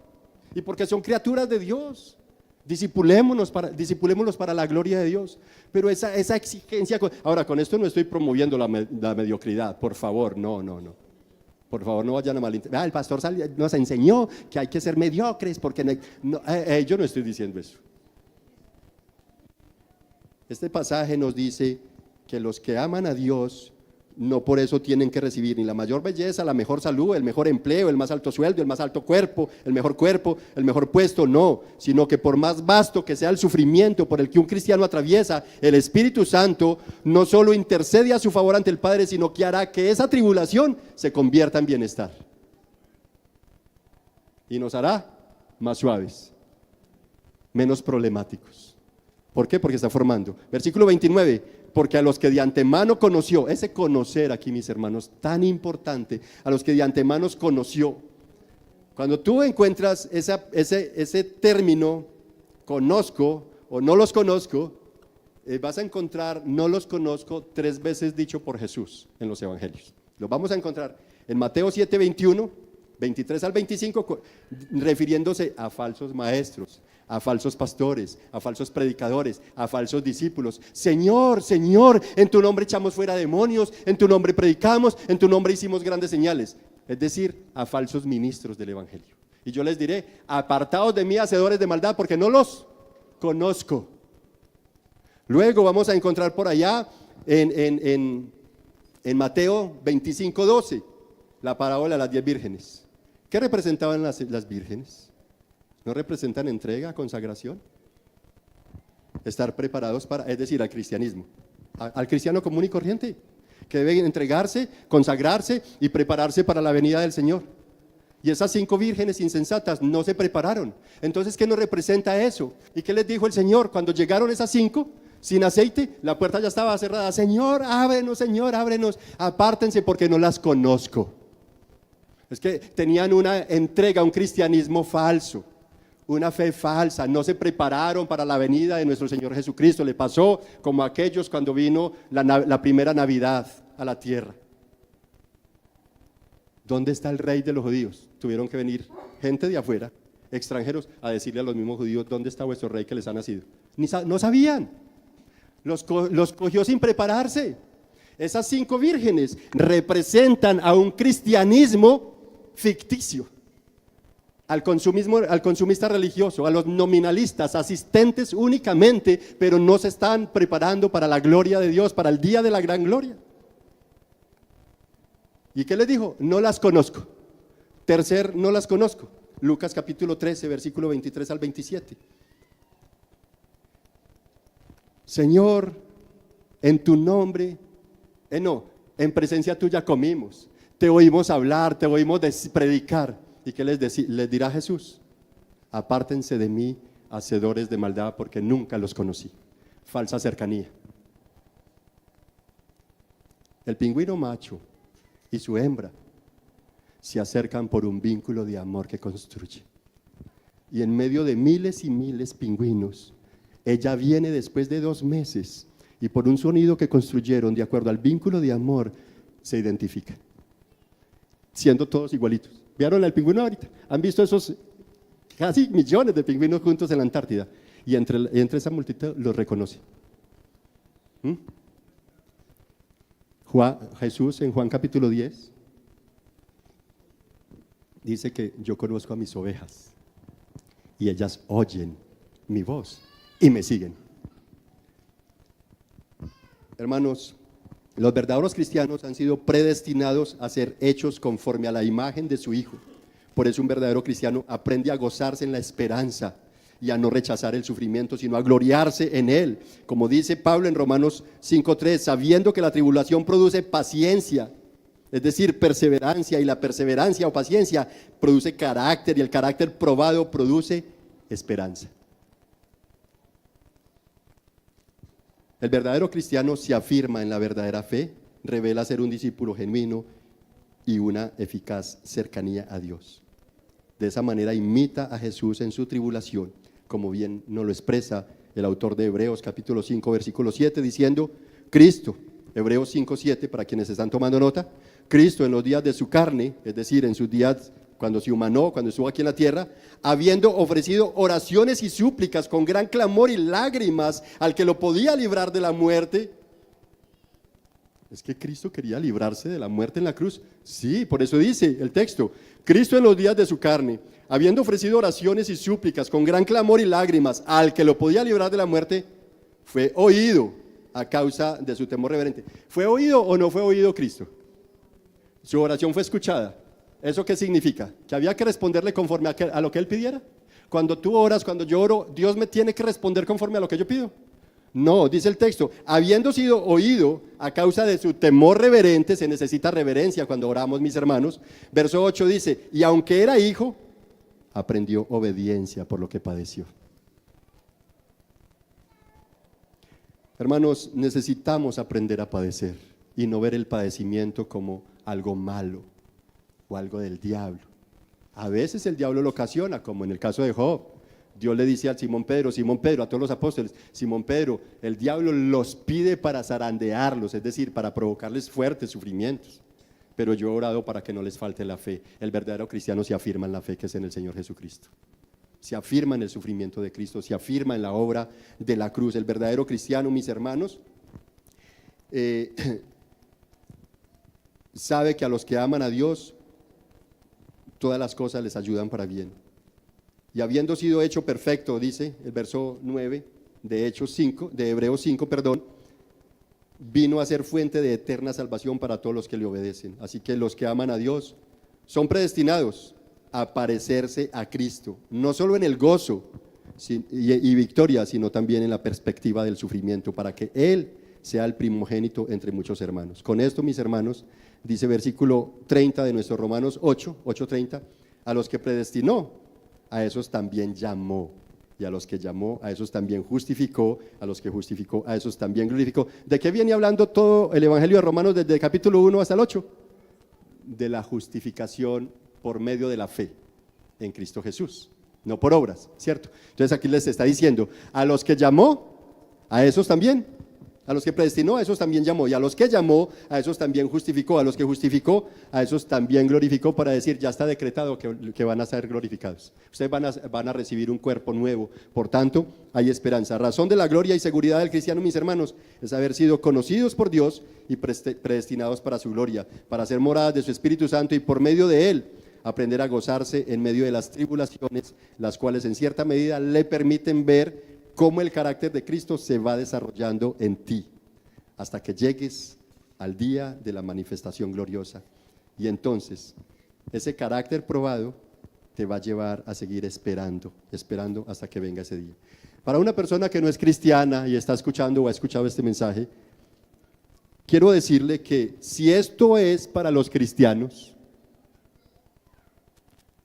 y porque son criaturas de Dios. Discipulémonos para la gloria de Dios. Pero esa exigencia, ahora con esto no estoy promoviendo la mediocridad, por favor, no. Por favor, no vayan a malinterpretar. El pastor nos enseñó que hay que ser mediocres porque yo no estoy diciendo eso. Este pasaje nos dice que los que aman a Dios no por eso tienen que recibir ni la mayor belleza, la mejor salud, el mejor empleo, el más alto sueldo, el más alto cuerpo, el mejor puesto, no, sino que por más vasto que sea el sufrimiento por el que un cristiano atraviesa, el Espíritu Santo no solo intercede a su favor ante el Padre, sino que hará que esa tribulación se convierta en bienestar y nos hará más suaves, menos problemáticos. ¿Por qué? Porque está formando. Versículo 29, porque a los que de antemano conoció, ese conocer aquí, mis hermanos, tan importante, a los que de antemano conoció. Cuando tú encuentras ese término, conozco o no los conozco, vas a encontrar no los conozco 3 veces dicho por Jesús en los evangelios. Lo vamos a encontrar en Mateo 7, 21, 23 al 25, refiriéndose a falsos maestros, a falsos pastores, a falsos predicadores, a falsos discípulos. Señor, Señor, en tu nombre echamos fuera demonios, en tu nombre predicamos, en tu nombre hicimos grandes señales. Es decir, a falsos ministros del evangelio. Y yo les diré, apartaos de mí, hacedores de maldad, porque no los conozco. Luego vamos a encontrar por allá en Mateo 25, 12, la parábola de las 10 vírgenes. ¿Qué representaban las vírgenes? ¿No representan entrega, consagración? Estar preparados es decir, al cristianismo, al cristiano común y corriente, que debe entregarse, consagrarse y prepararse para la venida del Señor. Y esas 5 vírgenes insensatas no se prepararon. Entonces, ¿qué nos representa eso? ¿Y qué les dijo el Señor? Cuando llegaron esas 5, sin aceite, la puerta ya estaba cerrada. Señor, ábrenos, apártense porque no las conozco. Es que tenían una entrega, un cristianismo falso. Una fe falsa, no se prepararon para la venida de nuestro Señor Jesucristo. Le pasó como a aquellos cuando vino la primera Navidad a la tierra. ¿Dónde está el rey de los judíos? Tuvieron que venir gente de afuera, extranjeros, a decirle a los mismos judíos, ¿dónde está vuestro rey que les ha nacido? No sabían, los cogió sin prepararse. Esas 5 vírgenes representan a un cristianismo ficticio. Al consumista religioso, a los nominalistas, asistentes únicamente, pero no se están preparando para la gloria de Dios, para el día de la gran gloria. ¿Y qué les dijo? No las conozco. Tercer, no las conozco. Lucas capítulo 13, versículo 23 al 27. Señor, en tu nombre, no, en presencia tuya comimos, te oímos hablar, te oímos predicar. ¿Y qué les dirá Jesús? Apártense de mí, hacedores de maldad, porque nunca los conocí. Falsa cercanía. El pingüino macho y su hembra se acercan por un vínculo de amor que construye. Y en medio de miles y miles pingüinos, ella viene después de 2 meses y por un sonido que construyeron de acuerdo al vínculo de amor, se identifica, siendo todos igualitos. ¿Vieron al pingüino ahorita? ¿Han visto esos casi millones de pingüinos juntos en la Antártida? Y entre esa multitud los reconoce. Jesús en Juan capítulo 10 dice que yo conozco a mis ovejas y ellas oyen mi voz y me siguen. Hermanos, los verdaderos cristianos han sido predestinados a ser hechos conforme a la imagen de su Hijo. Por eso un verdadero cristiano aprende a gozarse en la esperanza y a no rechazar el sufrimiento, sino a gloriarse en él. Como dice Pablo en Romanos 5:3, sabiendo que la tribulación produce paciencia, es decir, perseverancia, y la perseverancia o paciencia produce carácter, y el carácter probado produce esperanza. El verdadero cristiano se afirma en la verdadera fe, revela ser un discípulo genuino y una eficaz cercanía a Dios. De esa manera imita a Jesús en su tribulación, como bien nos lo expresa el autor de Hebreos capítulo 5 versículo 7, diciendo: Cristo, Hebreos 5:7, para quienes están tomando nota, Cristo en los días de su carne, es decir, en sus días cuando se humanó, cuando estuvo aquí en la tierra, habiendo ofrecido oraciones y súplicas con gran clamor y lágrimas al que lo podía librar de la muerte. ¿Es que Cristo quería librarse de la muerte en la cruz? Sí, por eso dice el texto: Cristo en los días de su carne, habiendo ofrecido oraciones y súplicas con gran clamor y lágrimas al que lo podía librar de la muerte, fue oído a causa de su temor reverente. ¿Fue oído o no fue oído Cristo? ¿Su oración fue escuchada? ¿Eso qué significa? ¿Que había que responderle conforme a lo que Él pidiera? Cuando tú oras, cuando yo oro, ¿Dios me tiene que responder conforme a lo que yo pido? No, dice el texto, habiendo sido oído a causa de su temor reverente. Se necesita reverencia cuando oramos, mis hermanos. Verso 8 dice: y aunque era hijo, aprendió obediencia por lo que padeció. Hermanos, necesitamos aprender a padecer y no ver el padecimiento como algo malo o algo del diablo. A veces el diablo lo ocasiona, como en el caso de Job. Dios le dice a Simón Pedro, a todos los apóstoles: Simón Pedro, el diablo los pide para zarandearlos, es decir, para provocarles fuertes sufrimientos. Pero yo he orado para que no les falte la fe. El verdadero cristiano se afirma en la fe que es en el Señor Jesucristo. Se afirma en el sufrimiento de Cristo, se afirma en la obra de la cruz. El verdadero cristiano, mis hermanos, sabe que a los que aman a Dios, todas las cosas les ayudan para bien. Y habiendo sido hecho perfecto, dice el verso 9 de Hebreos 5, vino a ser fuente de eterna salvación para todos los que le obedecen. Así que los que aman a Dios son predestinados a parecerse a Cristo, no solo en el gozo y victoria, sino también en la perspectiva del sufrimiento, para que Él sea el primogénito entre muchos hermanos. Con esto, mis hermanos, dice versículo 30 de nuestro Romanos 8:30, a los que predestinó, a esos también llamó, y a los que llamó, a esos también justificó, a los que justificó, a esos también glorificó. ¿De qué viene hablando todo el Evangelio de Romanos desde el capítulo 1 hasta el 8? De la justificación por medio de la fe en Cristo Jesús, no por obras, ¿cierto? Entonces aquí les está diciendo: a los que llamó, a esos también. A los que predestinó, a esos también llamó, y a los que llamó, a esos también justificó, a los que justificó, a esos también glorificó, para decir: ya está decretado que van a ser glorificados. Ustedes van a recibir un cuerpo nuevo, por tanto hay esperanza. Razón de la gloria y seguridad del cristiano, mis hermanos, es haber sido conocidos por Dios y predestinados para su gloria, para ser moradas de su Espíritu Santo, y por medio de Él aprender a gozarse en medio de las tribulaciones, las cuales en cierta medida le permiten ver cómo el carácter de Cristo se va desarrollando en ti, hasta que llegues al día de la manifestación gloriosa. Y entonces, ese carácter probado te va a llevar a seguir esperando hasta que venga ese día. Para una persona que no es cristiana y está escuchando o ha escuchado este mensaje, quiero decirle que si esto es para los cristianos,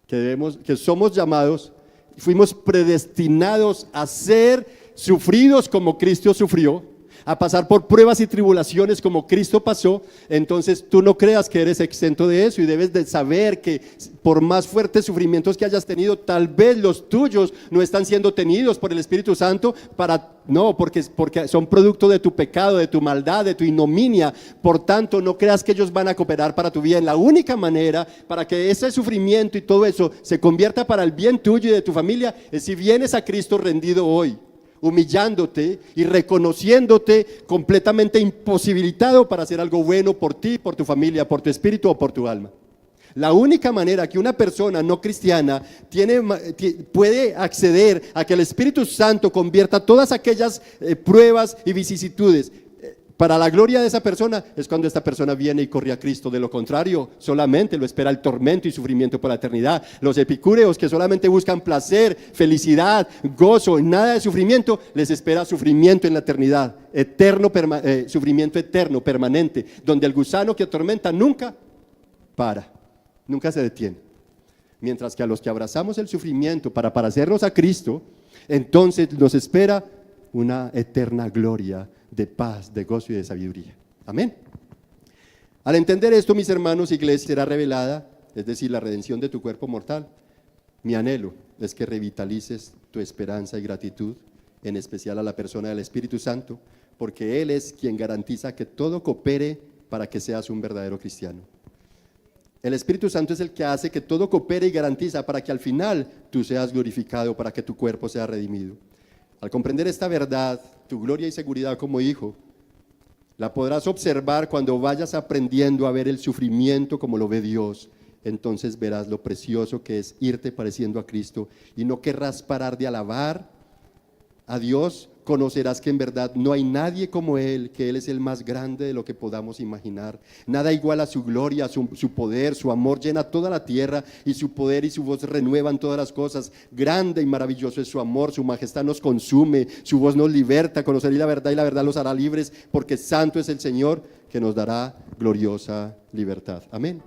que somos llamados, fuimos predestinados a ser sufridos como Cristo sufrió, a pasar por pruebas y tribulaciones como Cristo pasó, entonces tú no creas que eres exento de eso y debes de saber que por más fuertes sufrimientos que hayas tenido, tal vez los tuyos no están siendo tenidos por el Espíritu Santo porque son producto de tu pecado, de tu maldad, de tu ignominia. Por tanto, no creas que ellos van a cooperar para tu bien. La única manera para que ese sufrimiento y todo eso se convierta para el bien tuyo y de tu familia es si vienes a Cristo rendido hoy, humillándote y reconociéndote completamente imposibilitado para hacer algo bueno por ti, por tu familia, por tu espíritu o por tu alma. La única manera que una persona no cristiana puede acceder a que el Espíritu Santo convierta todas aquellas pruebas y vicisitudes para la gloria de esa persona es cuando esta persona viene y corre a Cristo. De lo contrario, solamente lo espera el tormento y sufrimiento por la eternidad. Los epicúreos que solamente buscan placer, felicidad, gozo, nada de sufrimiento, les espera sufrimiento en la eternidad, sufrimiento eterno, permanente, donde el gusano que atormenta nunca para, nunca se detiene. Mientras que a los que abrazamos el sufrimiento para parecernos a Cristo, entonces nos espera una eterna gloria de paz, de gozo y de sabiduría. Amén. Al entender esto, mis hermanos, iglesia será revelada, es decir, la redención de tu cuerpo mortal. Mi anhelo es que revitalices tu esperanza y gratitud, en especial a la persona del Espíritu Santo, porque Él es quien garantiza que todo coopere para que seas un verdadero cristiano. El Espíritu Santo es el que hace que todo coopere y garantiza para que al final tú seas glorificado, para que tu cuerpo sea redimido. Al comprender esta verdad, tu gloria y seguridad como hijo, la podrás observar cuando vayas aprendiendo a ver el sufrimiento como lo ve Dios. Entonces verás lo precioso que es irte pareciendo a Cristo y no querrás parar de alabar a Dios. Conocerás que en verdad no hay nadie como Él, que Él es el más grande de lo que podamos imaginar. Nada igual a su gloria, su poder, su amor llena toda la tierra y su poder y su voz renuevan todas las cosas. Grande y maravilloso es su amor, su majestad nos consume, su voz nos liberta. Conoceréis la verdad y la verdad los hará libres, porque santo es el Señor que nos dará gloriosa libertad. Amén.